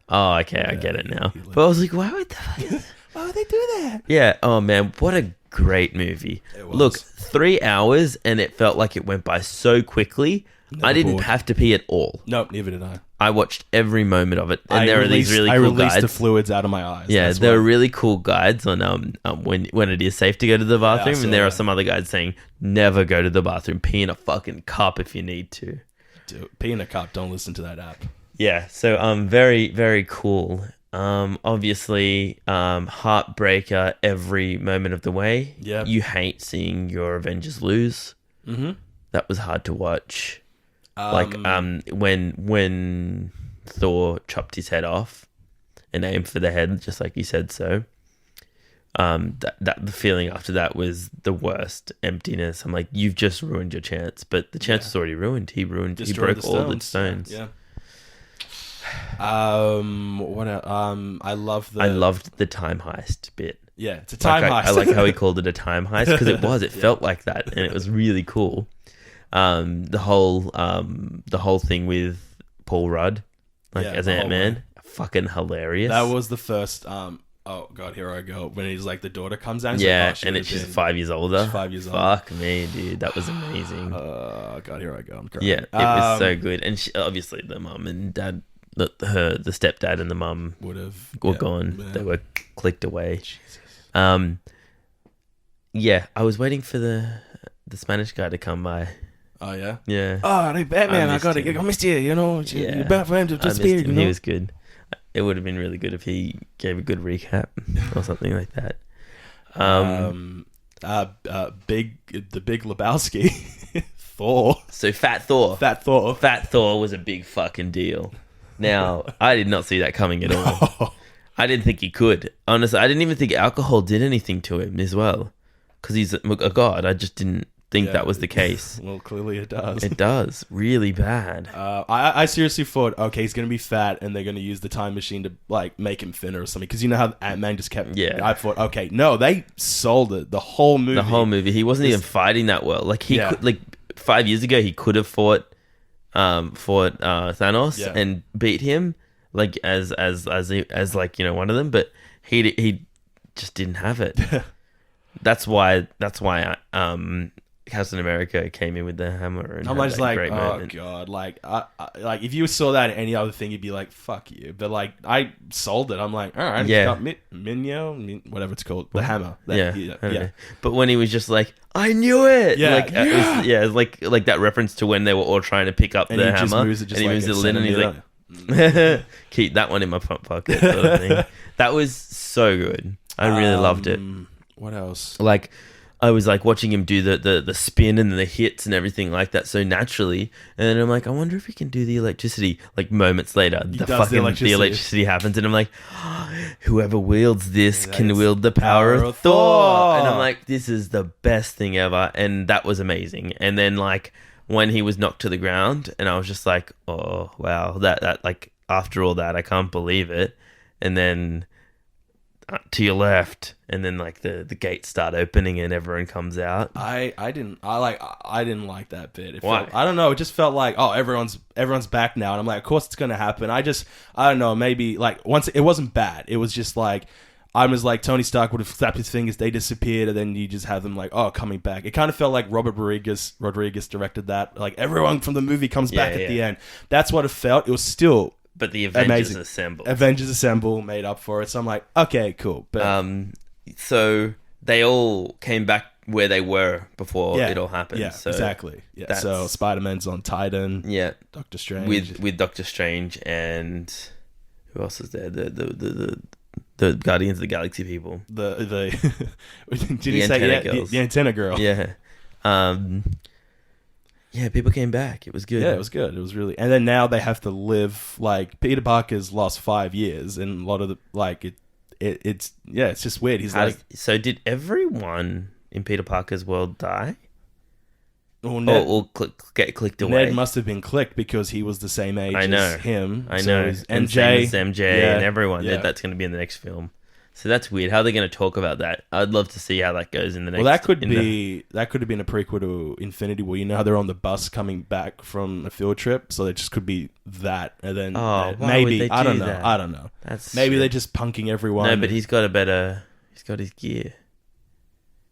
oh, okay, I get it now. But I was like, why would they do that? Yeah. Oh man, what a great movie. Look, 3 hours and it felt like it went by so quickly. I didn't have to pee at all.
Nope, neither did I.
I watched every moment of it, and there are these really cool guides.
I released the fluids out of my eyes.
Yeah, there are really cool guides on when it is safe to go to the bathroom, and there are some other guides saying never go to the bathroom. Pee in a fucking cup if you need to.
Dude, pee in a cup. Don't listen to that app.
Yeah, so very very cool. Obviously, heartbreaker every moment of the way.
Yeah,
you hate seeing your Avengers lose.
Mm-hmm.
That was hard to watch. When Thor chopped his head off and aimed for the head, just like he said so. The feeling after that was the worst emptiness. I'm like, you've just ruined your chance, but the chance was already ruined. He broke all the stones.
Yeah. What? I loved the
time heist bit.
Yeah, it's a time heist.
I like how he called it a time heist because it was. It felt like that, and it was really cool. The whole thing with Paul Rudd, as Ant-Man, fucking hilarious.
That was the first. Oh god, here I go. When he's like, the daughter comes out.
And it's just 5 years older.
She's 5 years old.
Fuck me, dude. That was amazing.
Oh god, here I go. I'm crying.
Yeah, it was so good. And obviously, the mum and dad, the stepdad and the mum were gone. Man. They were clicked away. Jesus. Yeah, I was waiting for the Spanish guy to come by.
Oh yeah,
yeah.
Oh, hey, Batman! I missed you. You know, you're bad for him to disappear.
He was good. It would have been really good if he gave a good recap or something like that.
The Big Lebowski, Thor.
So Fat Thor was a big fucking deal. Now I did not see that coming at all. I didn't think he could. Honestly, I didn't even think alcohol did anything to him as well, because he's a god. I just didn't think that was the case.
Well, clearly it does.
It does. Really bad.
I seriously thought, okay, he's going to be fat and they're going to use the time machine to like make him thinner or something. Because you know how Ant-Man just kept...
Yeah.
I thought, okay, no, they sold it. The whole movie.
He wasn't even fighting that well. Like, he could, like 5 years ago, he could have fought Thanos and beat him, like, as like, you know, one of them. But he just didn't have it. That's why Captain America came in with the hammer, and
I'm just like, oh god, like if you saw that in any other thing, you'd be like, fuck you. But like, I sold it. I'm like, all right, got whatever it's called, the hammer. Yeah.
But when he was just like, I knew it. Like that reference to when they were all trying to pick up the hammer, and he moves it in, and he's like, keep that one in my front pocket, sort of thing. That was so good. I really loved it.
What else?
Like, I was like watching him do the spin and the hits and everything like that so naturally, and then I'm like, I wonder if he can do the electricity. Like moments later, the electricity happens, and I'm like, whoever wields this can wield the power of Thor. And I'm like, this is the best thing ever, and that was amazing. And then like when he was knocked to the ground, and I was just like, oh wow, that like after all that, I can't believe it. And then to your left, and then like the gates start opening and everyone comes out.
I didn't like that bit.
Why?
I don't know. It just felt like, oh, everyone's back now, and I'm like, of course it's gonna happen. I don't know. Maybe like once it wasn't bad. It was just like, I was like, Tony Stark would have snapped his fingers, they disappeared, and then you just have them like, oh, coming back. It kind of felt like Robert Rodriguez directed that. Like everyone from the movie comes back at the end. That's what it felt. It was still.
But the Avengers
Assemble made up for it. So I'm like, okay, cool. But
so they all came back where they were before it all happened.
Yeah,
so
exactly. Yeah. So Spider-Man's on Titan.
Yeah.
Doctor Strange.
With Doctor Strange, and who else is there? The Guardians of the Galaxy people.
Did
the
you say
girls.
The antenna girl?
Yeah. Yeah, people came back. It was good.
Yeah, it was good. It was really... And then now they have to live... Like, Peter Parker's lost 5 years, and a lot of the... Like, it's... Yeah, it's just weird. He's like...
So did everyone in Peter Parker's world die?
Well, Ned,
get clicked away.
Ned must have been clicked because he was the same age as him.
I know.
He's
and
MJ,
same as MJ
yeah,
and everyone.
yeah.
That's going to be in the next film. So that's weird. How are they going to talk about that? I'd love to see how that goes in the next.
Well, that could have been a prequel to Infinity War. You know how they're on the bus coming back from a field trip, so it just could be that, and then maybe I don't know.
That?
I don't know.
That's
maybe they're just punking everyone.
No, but he's got his gear.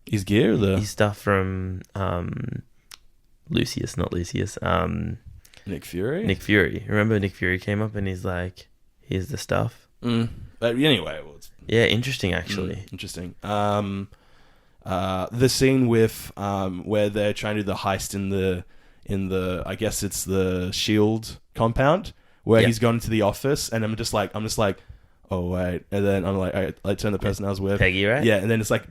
His gear,
his stuff from Lucius, not Lucius.
Nick Fury.
Nick Fury. Remember Nick Fury came up and he's like, "Here's the stuff."
But anyway,
yeah, interesting actually.
Interesting. The scene with where they're trying to do the heist in the I guess it's the Shield compound where he's gone to the office, and I'm just like, oh wait, and then I'm like, I turn the person I was with,
Peggy, right?
Yeah, and then it's like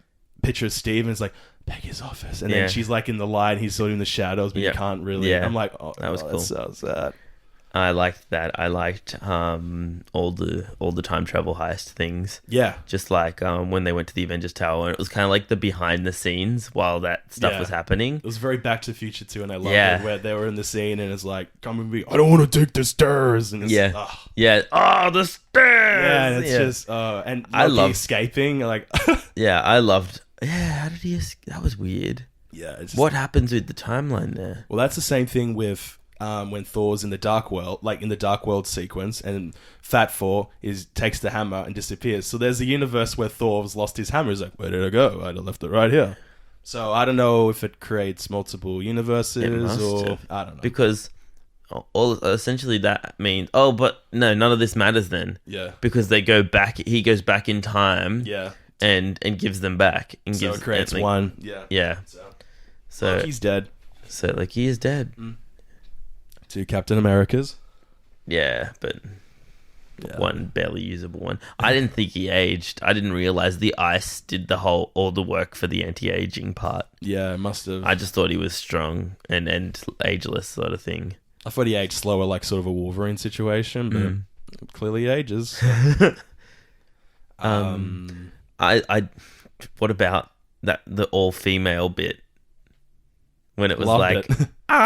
picture of Steve, and it's like Peggy's office, and then she's like in the light, he's sort of in the shadows, but you can't really. I'm like, oh,
that was cool.
That's so sad.
I liked that. I liked all the time travel heist things.
Yeah,
just like when they went to the Avengers Tower, and it was kind of like the behind the scenes while that stuff was happening.
It was very Back to the Future too, and I loved it where they were in the scene, and it's like, "Come with me, I don't want to take the stairs." And it's, the stairs.
Yeah,
and it's just and
I love
escaping. Like,
I loved. Yeah, how did he? That was weird.
Yeah, it's just,
what happens with the timeline there?
Well, that's the same thing with. When Thor's in the Dark World, like in the Dark World sequence, and Fat Thor takes the hammer and disappears. So there's a universe where Thor's lost his hammer. He's like, where did it go? I left it right here. So I don't know if it creates multiple universes or I don't know.
Because essentially that means but no, none of this matters then.
Yeah.
Because they go back. He goes back in time.
Yeah.
And gives them back. And
so it creates one. Yeah.
Yeah. So
he's dead.
So he is dead.
2 Captain Americas.
Yeah, but one barely usable one. I didn't think he aged. I didn't realize the ice did all the work for the anti-aging part.
Yeah, it must have.
I just thought he was strong and ageless sort of thing.
I thought he aged slower, like sort of a Wolverine situation, but clearly he ages.
I what about the all-female bit when it was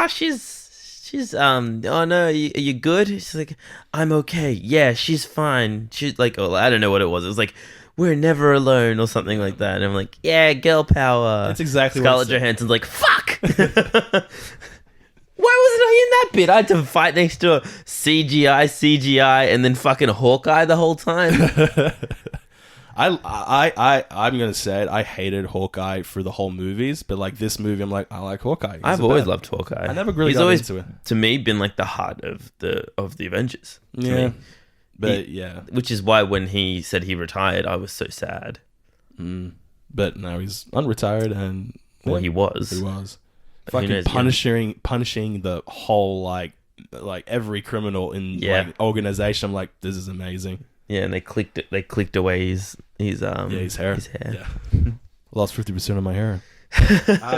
she's oh no, are you good? She's like, I'm okay. Yeah, she's fine. She's like, I don't know what it was. It was like, we're never alone or something like that. And I'm like, yeah, girl power.
That's exactly
Scarlett Johansson's like, fuck. Why wasn't I in that bit? I had to fight next to a CGI, and then fucking Hawkeye the whole time.
I'm gonna say it. I hated Hawkeye for the whole movies, but like this movie, I'm like, I like Hawkeye.
I've always loved Hawkeye.
I never really
He's
got
always,
into it.
To me, been like the heart of the Avengers.
Yeah, but
which is why when he said he retired, I was so sad.
But now he's unretired, and
he was.
He was fucking punishing the whole like every criminal in like organization. I'm like, this is amazing.
Yeah, and they clicked away his hair.
Yeah. Lost 50% of my hair.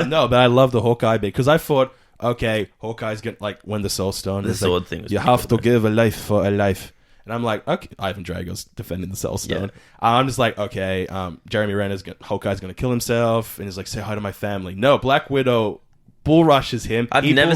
No, but I love the Hawkeye bit because I thought, okay, Hawkeye's gonna like when the Soul Stone.
The sword thing.
You have to give a life for a life, and I'm like, okay, Ivan Drago's defending the Soul Stone. Yeah. I'm just like, okay, Jeremy Renner's Hawkeye's gonna kill himself, and he's like, say hi to my family. No, Black Widow bull rushes him.
I've never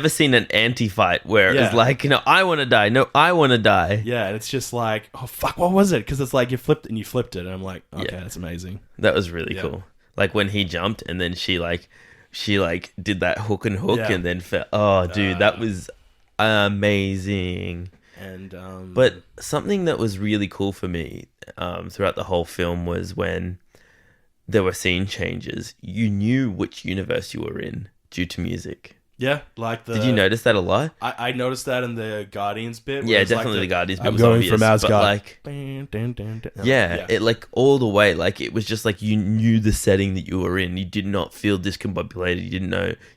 seen an anti-fight where it's like, I want to die. No, I want to die.
Yeah, and it's just like, oh fuck, what was it? Because it's like you flipped it, and I'm like, okay, that's amazing.
That was really cool. Like when he jumped and then she did that hook and then fell. Oh, dude, that was amazing.
And
but something that was really cool for me throughout the whole film was when there were scene changes. You knew which universe you were in due to music.
Yeah, like
Did you notice that a lot?
I noticed that in the Guardians bit.
Yeah, definitely the Guardians bit
I'm
was
going
obvious,
from Asgard.
but like, it like all the way, like it was just like you knew the setting that you were in. You did not feel discombobulated. You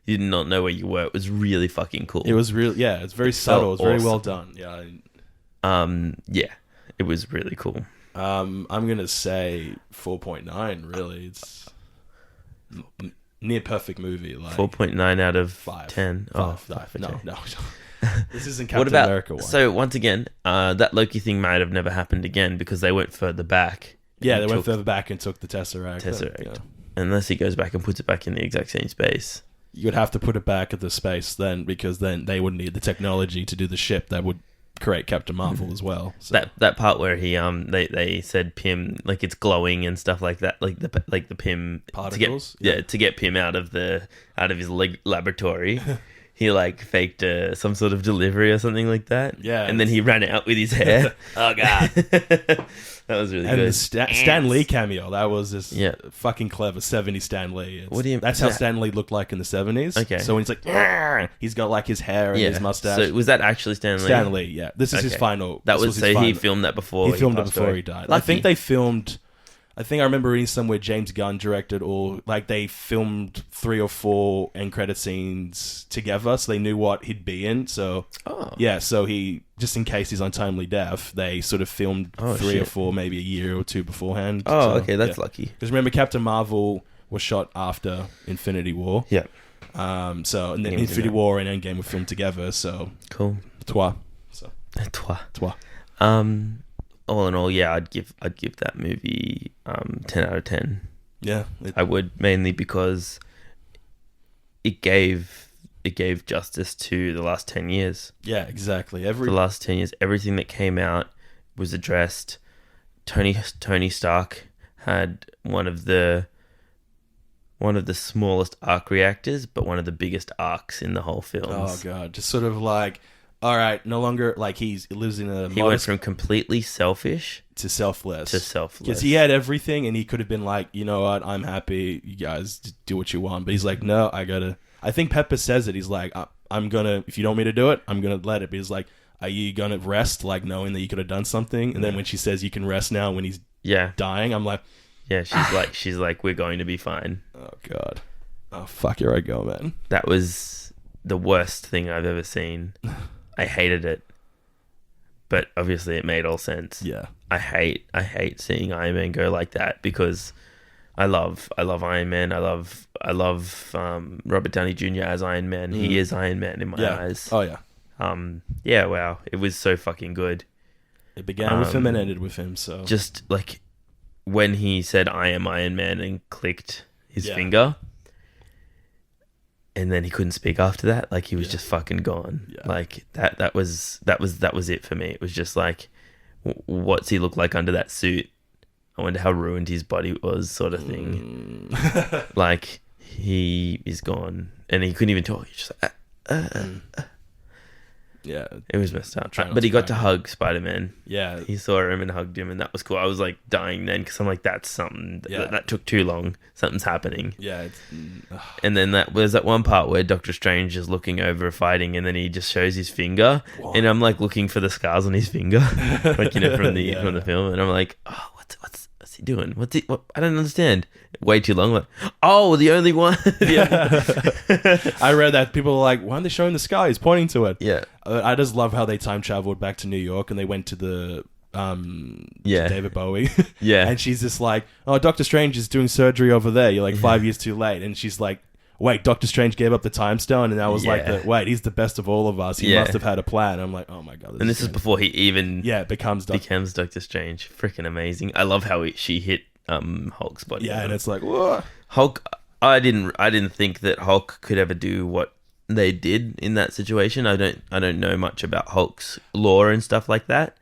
did not know where you were. It was really fucking cool.
It was really, it's very subtle. It's very well done. Yeah.
It was really cool.
I'm gonna say 4.9. Really, it's near perfect movie. Like
4.9 out of 10.
Five. No. This isn't Captain America one.
So once again, that Loki thing might have never happened again because they went further back.
Yeah, they went further back and took the Tesseract.
Unless he goes back and puts it back in the exact same space.
you would have to put it back at the space then, because then they would need the technology to do the ship that would create Captain Marvel as well. So.
That part where he they said Pym, like it's glowing and stuff like that, like the Pym
particles,
to get Pym out of his laboratory. He like faked some sort of delivery or something like that.
Yeah,
and then he ran out with his hair.
Oh god,
that was really
and
good.
the Stan Lee cameo, that was just fucking clever. 70s Stan Lee. That's how Stan Lee looked like in the 70s.
Okay,
so when he's like, "Arr!" He's got like his hair and his mustache.
So was that actually Stan Lee?
Stan Lee, yeah. This is his final.
That was so he filmed that before.
He filmed it before he died.
Lucky.
I think they filmed. I think I remember reading somewhere James Gunn directed, or like they filmed 3 or 4 end credit scenes together, so they knew what he'd be in. So so he, just in case he's untimely death, they sort of filmed 3 or 4, maybe a year or 2 beforehand.
Oh, so, okay, that's lucky.
Because remember, Captain Marvel was shot after Infinity War.
Yeah.
So and then Infinity War and Endgame were filmed together. So
cool.
Toi.
All in all, yeah, I'd give that movie 10 out of 10.
Yeah,
I would, mainly because it gave justice to the last 10 years.
Yeah, exactly.
The last 10 years, everything that came out was addressed. Tony Stark had one of the smallest arc reactors, but one of the biggest arcs in the whole film.
Oh god, just sort of like, all right, no longer like he lives in a.
He went from completely selfish
to selfless.
Because
he had everything, and he could have been like, you know what, I'm happy. You guys do what you want. But he's like, no, I gotta. I think Pepper says it. He's like, I'm gonna. If you don't want me to do it, I'm gonna let it. But he's like, are you gonna rest, like knowing that you could have done something? And then when she says you can rest now, when he's dying, I'm like,
yeah, she's like, we're going to be fine.
Oh god. Oh fuck, here I go, man.
That was the worst thing I've ever seen. I hated it, but obviously it made all sense.
Yeah,
I hate seeing Iron Man go like that, because I love Iron Man. I love Robert Downey Jr. as Iron Man. He is Iron Man in my eyes.
Oh yeah.
Yeah. Wow. It was so fucking good.
It began with him and ended with him. So
just like when he said "I am Iron Man" and clicked his finger. And then he couldn't speak after that. Like he was just fucking gone. Yeah. Like that was it for me. It was just like, what's he look like under that suit? I wonder how ruined his body was, sort of thing. Like he is gone, and he couldn't even talk. He's just like,
Yeah,
it was messed up. But he got to hug Spider-Man.
Yeah,
he saw him and hugged him, and that was cool. I was like dying then, because I'm like, that's something that took too long. Something's happening.
Yeah,
and then that was that one part where Doctor Strange is looking over fighting, and then he just shows his finger, and I'm like looking for the scars on his finger, like from the film, and I'm like, oh, what's he doing? What I don't understand. Way too long. Like, oh, the only one.
I read that people were like, why aren't they showing the sky? He's pointing to it.
Yeah.
I just love how they time traveled back to New York, and they went to the David Bowie.
Yeah.
And she's just like, oh, Doctor Strange is doing surgery over there. You're like 5 years too late. And she's like, wait, Doctor Strange gave up the time stone, and I was like, wait, he's the best of all of us. He must have had a plan. I'm like, oh my god.
This is before he even
becomes
Doctor Strange. Freaking amazing. I love how she hit Hulk's body.
Yeah, and it's like, whoa.
Hulk. I didn't think that Hulk could ever do what they did in that situation. I don't know much about Hulk's lore and stuff like that,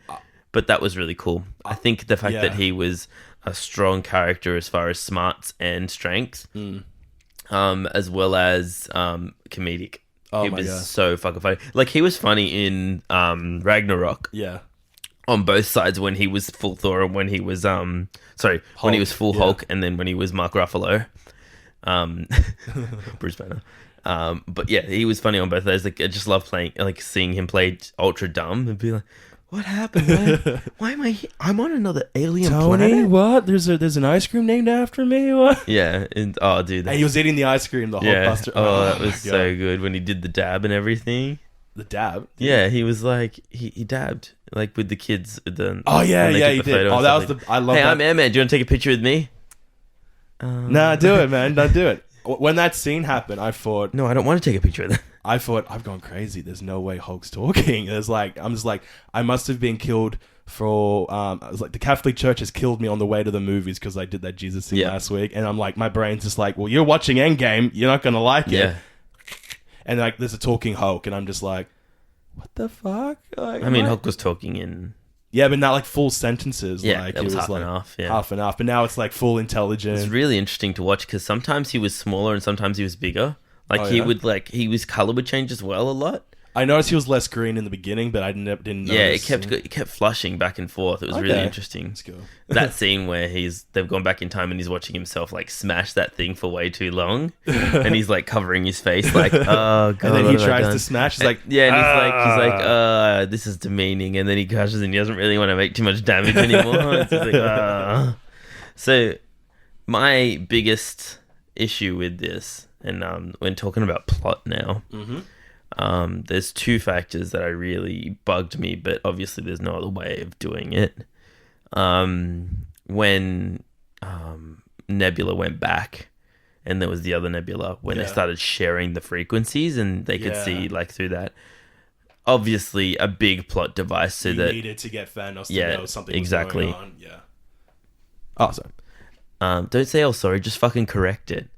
but that was really cool. I think the fact that he was a strong character as far as smarts and strength, as well as comedic.
Oh,
he was so fucking funny. Like, he was funny in Ragnarok.
Yeah.
On both sides, when he was full Thor and when he was when he was full Hulk, and then when he was Mark Ruffalo, Bruce Banner. But yeah, he was funny on both of those. Like, I just love seeing him play ultra dumb and be like, what happened, man? Why am I here? I'm on another alien
Tony,
planet?
what? There's an ice cream named after me? What?
Yeah. And dude.
And he was eating the ice cream the whole Buster.
Oh, that was so good when he did the dab and everything.
The dab?
Yeah, he was like, he dabbed. Like with the kids.
He did. Oh, that was I love that.
Hey, I'm Ant-Man. Do you want to take a picture with me?
Nah, do it, man. Don't do it. When that scene happened, I thought...
No, I don't want to take a picture of that.
I thought, I've gone crazy. There's no way Hulk's talking. I'm just like, I must have been killed for... I was like, the Catholic Church has killed me on the way to the movies because I did that Jesus thing last week. And I'm like, my brain's just like, well, you're watching Endgame. You're not going to like it. and like there's a talking Hulk, and I'm just like, what the fuck? Like,
I mean, Hulk was talking in...
Yeah, but not like full sentences.
Yeah,
like
it was half
like
and half. Yeah,
half and half. But now it's like full intelligent.
It's really interesting to watch because sometimes he was smaller and sometimes he was bigger. Like his color would change as well a lot.
I noticed he was less green in the beginning, but I didn't notice.
Yeah, it kept flushing back and forth. It was really interesting.
Let's go.
That scene where they've gone back in time and he's watching himself like smash that thing for way too long, and he's like covering his face like, oh god.
And then he tries to smash. He's like,
yeah, and he's like, this is demeaning, and then he crashes and he doesn't really want to make too much damage anymore. It's just like, So my biggest issue with this, and when talking about plot now. Mm-hmm. There's two factors that I really bugged me, but obviously there's no other way of doing it. When Nebula went back, and there was the other Nebula, when they started sharing the frequencies, and they could see like through that. Obviously, a big plot device so that
needed to get Thanos to know something was going on. Yeah.
Oh, sorry. Don't say oh sorry. Just fucking correct it.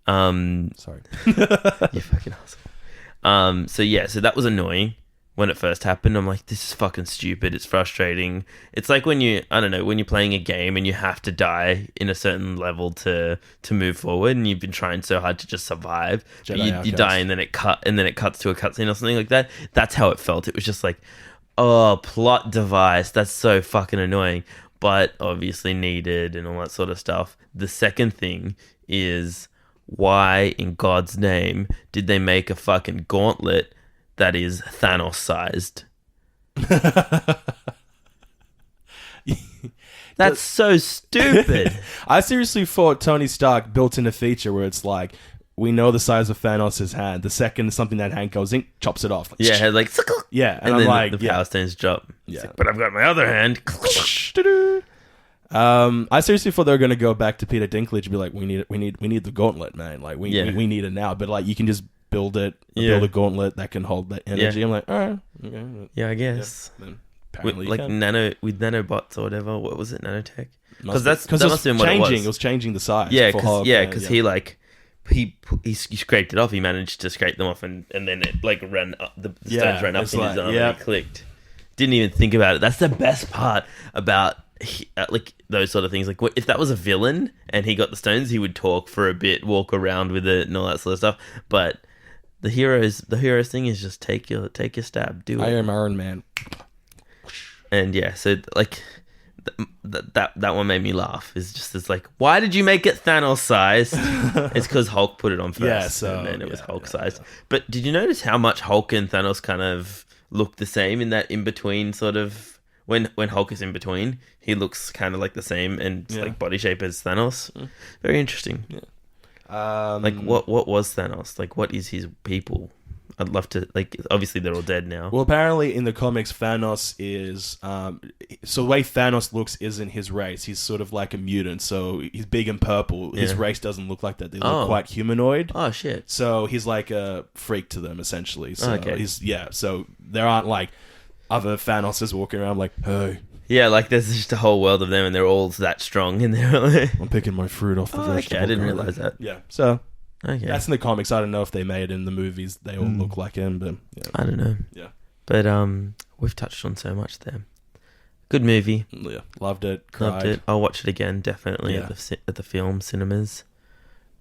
Sorry.
You fucking asshole. So that was annoying when it first happened. I'm like, this is fucking stupid. It's frustrating. It's like when you're playing a game and you have to die in a certain level to move forward, and you've been trying so hard to just survive. You die and then it cuts to a cutscene or something like that. That's how it felt. It was just like, oh, plot device. That's so fucking annoying, but obviously needed and all that sort of stuff. The second thing is, why in God's name did they make a fucking gauntlet that is Thanos sized? That's so stupid.
I seriously thought Tony Stark built in a feature where it's like, we know the size of Thanos' hand. The second something that hand goes in, chops it off. Like,
yeah, like
yeah,
and
I'm
then
like,
the power stones drop.
Yeah,
like, but I've got my other hand.
I seriously thought they were going to go back to Peter Dinklage and be like, we need the gauntlet, man. Like we need it now. But like, you can just build a gauntlet that can hold that energy. I'm like, all right, okay.
Yeah, I guess.
Yeah.
With nanobots or whatever. What was it, nanotech?
Because that must have been what it was. It was changing the size.
Yeah, because he scraped it off. He managed to scrape them off, and then it like ran up. The stones ran up in his arm and he clicked. Didn't even think about it. That's the best part about like those sort of things. Like if that was a villain and he got the stones, he would talk for a bit, walk around with it, and all that sort of stuff. But the hero's thing is just take your stab, do it.
I am Iron Man.
And yeah, so like that one made me laugh. It's like, why did you make it Thanos sized? It's because Hulk put it on first, and then it was Hulk sized. Yeah. But did you notice how much Hulk and Thanos kind of look the same in that in between sort of when Hulk is in between, he looks kind of like the same and like body shape as Thanos. Very interesting. Yeah. Like what was Thanos? Like what is his people? I'd love to, like, obviously they're all dead now.
Well, apparently in the comics, Thanos is, so the way Thanos looks isn't his race. He's sort of like a mutant, so he's big and purple. His race doesn't look like that. They look quite humanoid.
Oh, shit.
So he's like a freak to them, essentially. So so there aren't like other Thanoses walking around like, hey.
Yeah, like there's just a whole world of them and they're all that strong and they're like...
I'm picking my fruit off the vegetable.
Okay, I didn't realize that.
Yeah, so...
Okay.
That's in the comics. I don't know if they made it in the movies. They all look like him, but yeah.
I don't know.
Yeah,
but we've touched on so much there. Good movie.
Yeah, loved it. Cried.
Loved it. I'll watch it again. Definitely at the film cinemas.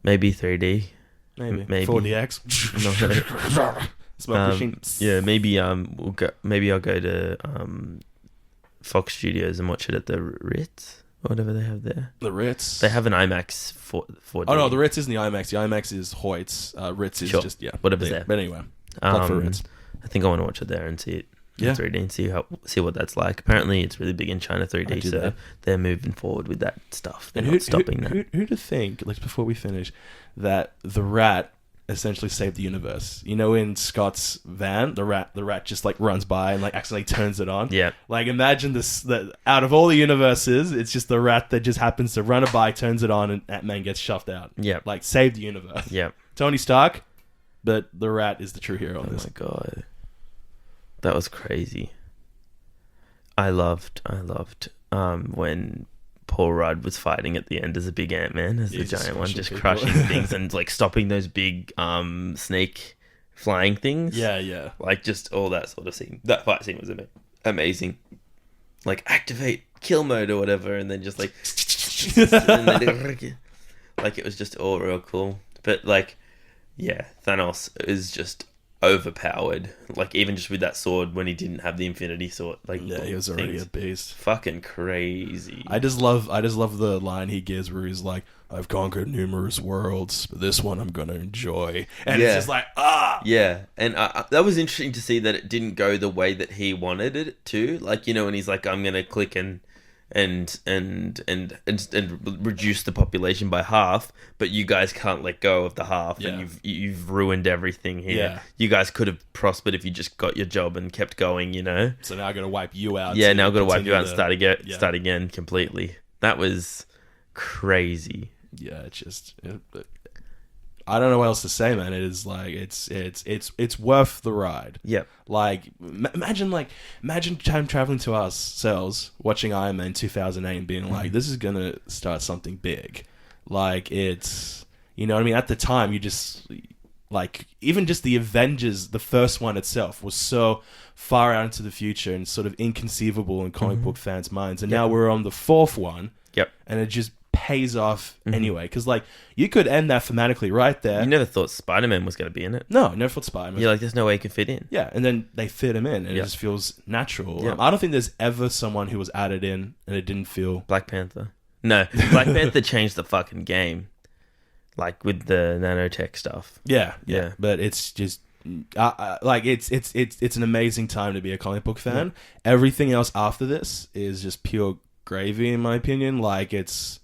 Maybe 3D.
Maybe 4DX.
No.
Smoke machine.
Yeah, maybe we'll go. Maybe I'll go to Fox Studios and watch it at the Ritz. Whatever they have there.
The Ritz.
They have an IMAX 4D.
Oh, no, the Ritz isn't the IMAX. The IMAX is Hoyt's. Ritz is just,
whatever's there.
But anyway, for Ritz.
I think I want to watch it there and see it in 3D and see what that's like. Apparently, it's really big in China 3D, so they're moving forward with that stuff. They're not stopping that.
Who to think, like before we finish, that the rat essentially saved the universe. You know, in Scott's van, the rat just like runs by and like accidentally turns it on.
Yeah.
Like imagine this, that out of all the universes, it's just the rat that just happens to run it by, turns it on, and Ant-Man gets shoved out.
Yeah.
Like saved the universe.
Yeah.
Tony Stark, but the rat is the true hero of this.
Oh my god. That was crazy. I loved when Paul Rudd was fighting at the end as a big Ant-Man, as the giant one, just crushing things and like stopping those big snake flying things.
Yeah.
Like just all that sort of scene. That fight scene was amazing. Like activate kill mode or whatever, and then just like, and then, like it was just all real cool. But like, yeah, Thanos is just overpowered. Like even just with that sword when he didn't have the Infinity Sword. Like
he was already a beast.
Fucking crazy.
I just love the line he gives where he's like, "I've conquered numerous worlds, but this one I'm gonna enjoy." And it's just like,
yeah. And that was interesting to see that it didn't go the way that he wanted it to. Like, you know, when he's like, "I'm gonna click and reduce the population by half, but you guys can't let go of the half, and you've ruined everything here.
Yeah.
You guys could have prospered if you just got your job and kept going, you know.
So now I got to wipe you out.
Yeah, now I got to wipe you out and start again completely. That was crazy.
Yeah, it's just I don't know what else to say, man. It is like it's worth the ride.
Yep.
Like imagine time traveling to ourselves, watching Iron Man 2008 and being like, this is gonna start something big. Like it's, you know what I mean? At the time, you just like even just the Avengers, the first one itself was so far out into the future and sort of inconceivable in comic book fans' minds. And now we're on the fourth one.
Yep.
And it just pays off anyway, because like you could end that thematically right there.
You never thought Spider-Man was going to be in it.
No, never thought Spider-Man.
You're like, there's no way he could fit in.
Yeah, and then they fit him in, and it just feels natural.
Yeah.
I don't think there's ever someone who was added in and it didn't feel.
Black Panther. No, Black Panther changed the fucking game, like with the nanotech stuff.
Yeah. But it's just like it's an amazing time to be a comic book fan. Yeah. Everything else after this is just pure gravy, in my opinion. Like it's.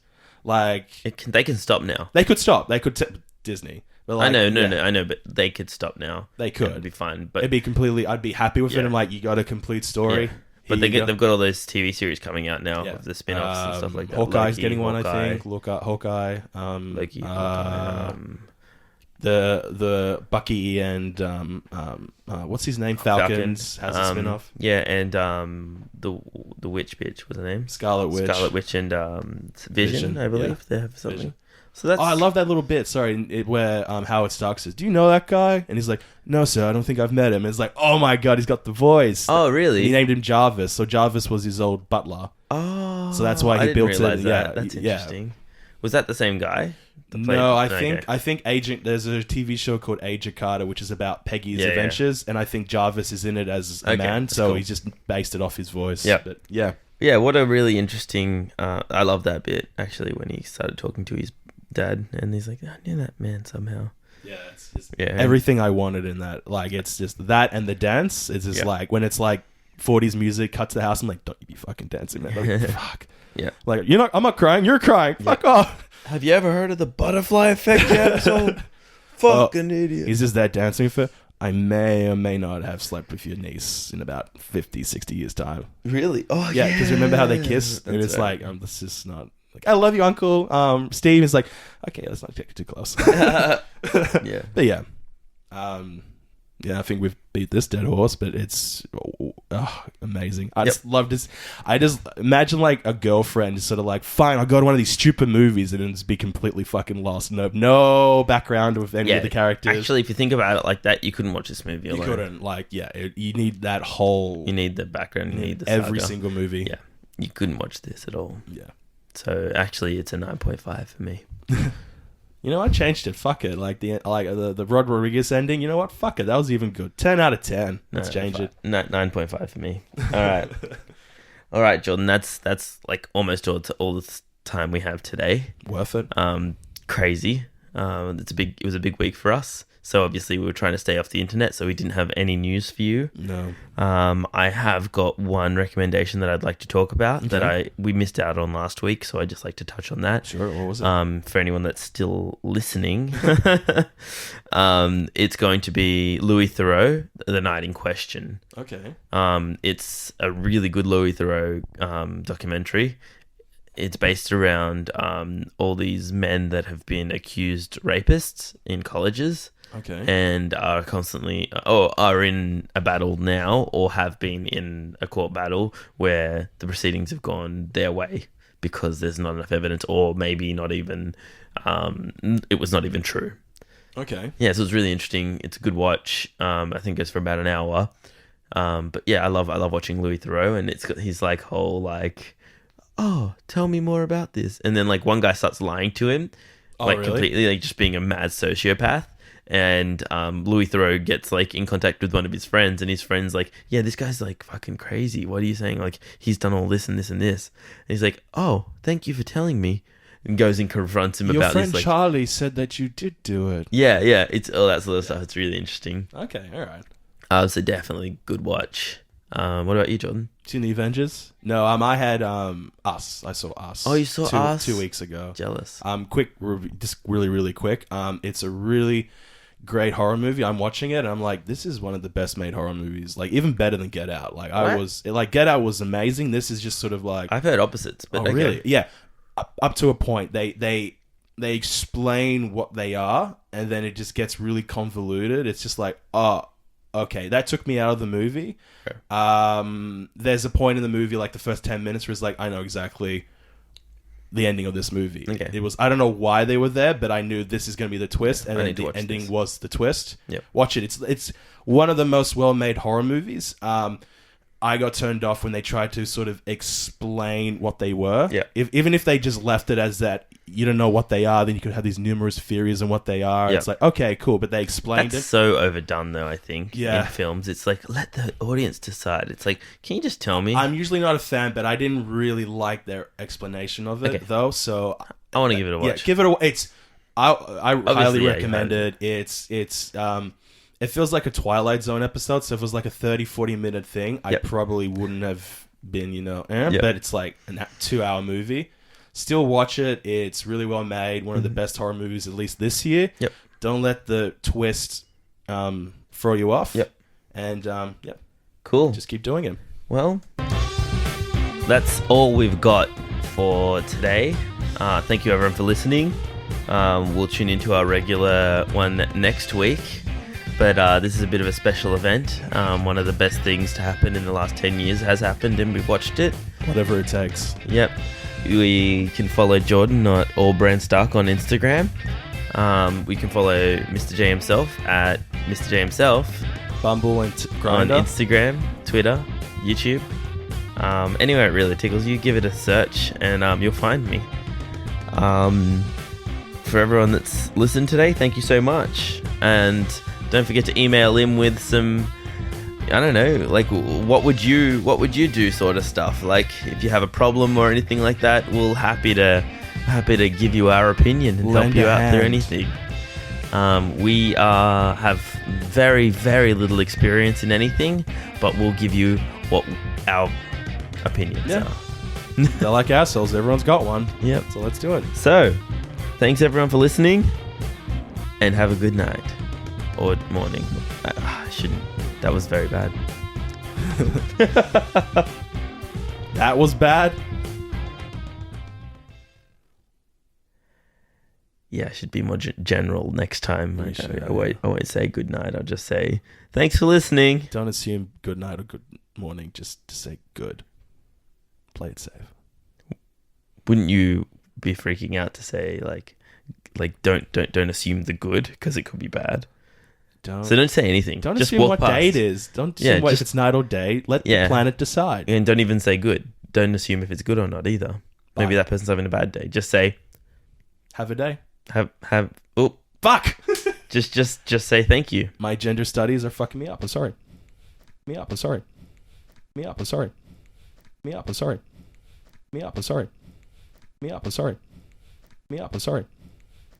Like
they can stop now.
They could stop. They could Disney. But like,
I know, but they could stop now.
They could.
It'd be fine. But
it'd be completely. I'd be happy with it. I'm like, you got a complete story.
Yeah. But they've got all those TV series coming out now with the spin-offs and stuff like that.
Hawkeye's getting one, I think. Hawkeye.
Loki.
The Bucky and what's his name? Falcons has a spin-off.
Yeah, and the witch bitch, what's her name?
Scarlet Witch
and Vision, I believe they have something. Vision. So that's.
Oh, I love that little bit. Sorry, where Howard Stark says, "Do you know that guy?" And he's like, "No, sir, I don't think I've met him." And it's like, oh my god, he's got the voice.
Oh, really?
And he named him Jarvis. So Jarvis was his old butler.
Oh,
so that's why he built it.
That.
Yeah,
that's interesting. Was that the same guy?
No, I think Agent. There's a TV show called Agent Carter, which is about Peggy's adventures, and I think Jarvis is in it as a man. So cool. He's just based it off his voice.
Yeah. Yeah. What a really interesting. I love that bit actually when he started talking to his dad, and he's like, I knew that man somehow.
Yeah, it's just everything I wanted in that. Like it's just that and the dance. It's just like when it's like 40s music, cut to the house. I'm like, don't you be fucking dancing, man? Like, fuck. Yeah. Like I'm not crying. You're crying. Fuck off.
Have you ever heard of the butterfly effect, Jameson? Fucking idiot.
Is this that dancing for? I may or may not have slept with your niece in about 50, 60 years' time.
Really? Oh, yeah.
Because remember how they kiss? And it's like, this is not... Like, I love you, Uncle. Steve is like, okay, let's not get too close.
Yeah.
But yeah. I think we've beat this dead horse, but it's amazing. I just love this. I just imagine like a girlfriend just sort of like, fine, I'll go to one of these stupid movies and then just be completely fucking lost. No background with any of the characters.
Actually, if you think about it like that, you couldn't watch this movie alone.
You couldn't. Like, you need that whole...
You need the background. You need the
every
saga.
single movie.
Yeah. You couldn't watch this at all.
Yeah.
So actually, it's a 9.5 for me.
You know, I changed it. Fuck it. Like the Rod Rodriguez ending. You know what? Fuck it. That was even good. 10 out of 10. Let's change it.
9.5 for me. All right. All right, Jordan. That's like almost all the time we have today.
Worth it.
Crazy. It was a big week for us. So obviously we were trying to stay off the internet, so we didn't have any news for you.
No.
I have got one recommendation that I'd like to talk about that we missed out on last week, so I'd just like to touch on that.
Sure. What was it?
For anyone that's still listening, it's going to be Louis Theroux, The Night in Question.
Okay.
It's a really good Louis Theroux documentary. It's based around all these men that have been accused rapists in colleges.
Okay.
And are constantly, are in a battle now, or have been in a court battle where the proceedings have gone their way because there's not enough evidence, or maybe not even, it was not even true.
Okay.
Yeah, so it's really interesting. It's a good watch. I think it goes for about an hour. But yeah, I love watching Louis Theroux, and it's got his like whole like, oh, tell me more about this, and then like one guy starts lying to him,
Oh,
like
really?
completely like just being a mad sociopath. And Louis Theroux gets like in contact with one of his friends, and his friend's like, yeah, this guy's like fucking crazy. What are you saying? Like, he's done all this and this and this. And he's like, oh, thank you for telling me. And goes and confronts him
Your
about
friend
this. Like,
Charlie said that you did do it.
yeah, it's all that sort of stuff. It's really interesting.
Okay, all right.
So definitely good watch. What about you, Jordan?
Seen the Avengers? No, I had Us. I saw Us.
Oh, you saw Us?
2 weeks ago.
Jealous.
Quick, just really quick. It's a really great horror movie. I'm watching it, and I'm like, this is one of the best made horror movies. Like, even better than Get Out. Like, Get Out was amazing. This is just sort of like,
I've heard opposites, but okay.
Really? Yeah. Up to a point. They explain what they are, and then it just gets really convoluted. It's just like, oh, okay, that took me out of the movie. Okay. There's a point in the movie, like the first 10 minutes, where it's like, I know exactly the ending of this movie.
Okay.
It was, I don't know why they were there, but I knew this is going to be the twist, and then the ending was the twist.
Yep.
Watch it. It's one of the most well-made horror movies. I got turned off when they tried to sort of explain what they were.
Yeah.
Even if they just left it as that, you don't know what they are, then you could have these numerous theories on what they are.
Yep.
It's like, okay, cool, but they explained
That's
it.
so overdone, though, I think,
Yeah.
in films. It's like, let the audience decide. It's like, can you just tell me?
I'm usually not a fan, but I didn't really like their explanation of it,
Okay.
though. So
I want to give it a watch.
yeah, give it a. It's I highly
yeah,
recommend it. It's it feels like a Twilight Zone episode. So if it was like a 30-40 minute thing, I
Yep.
probably wouldn't have been,
Yep.
But it's like a 2-hour movie. Still watch it. It's really well made. One of the best horror movies, at least this year.
Yep.
Don't let the twist throw you off.
Yep.
And
Cool.
just keep doing it.
Well, that's all we've got for today. Thank you, everyone, for listening. We'll tune into our regular one next week. But this is a bit of a special event. One of the best things to happen in the last 10 years has happened, and we've watched it.
Whatever it takes.
Yep. We can follow Jordan at allbrandstark on Instagram. We can follow Mr. J himself at Mr. J himself
Bumble and
on
Grindr.
Instagram, Twitter, YouTube. Anywhere it really tickles you, give it a search, and you'll find me. For everyone that's listened today, thank you so much. And don't forget to email in with some, I don't know, like what would you do sort of stuff. Like if you have a problem or anything like that, we'll happy to give you our opinion and help you out through anything. We have very, very little experience in anything, but we'll give you what our opinions are.
They're like assholes. Everyone's got one.
Yep.
So let's do it.
So, thanks everyone for listening, and have a good night or morning. I shouldn't. That was very bad.
That was bad.
Yeah, I should be more general next time.
You
Like,
should,
I won't say good night. I'll just say thanks for listening.
Don't assume good night or good morning. Just to say good. Play it safe.
Wouldn't you be freaking out to say like don't assume the good, because it could be bad. So don't say anything.
Don't
just
assume
walk
what
past.
day it is. Don't assume if it's night or day. Let the planet decide.
And don't even say good. Don't assume if it's good or not either.
Bye.
Maybe that person's having a bad day. Just say
Have a day.
have oh
Fuck.
just say thank you.
My gender studies are fucking me up. I'm sorry. Me up. I'm sorry. Me up. I'm sorry. Me up. I'm sorry. Me up. I'm sorry. Me up. I'm sorry. Me up. I'm sorry.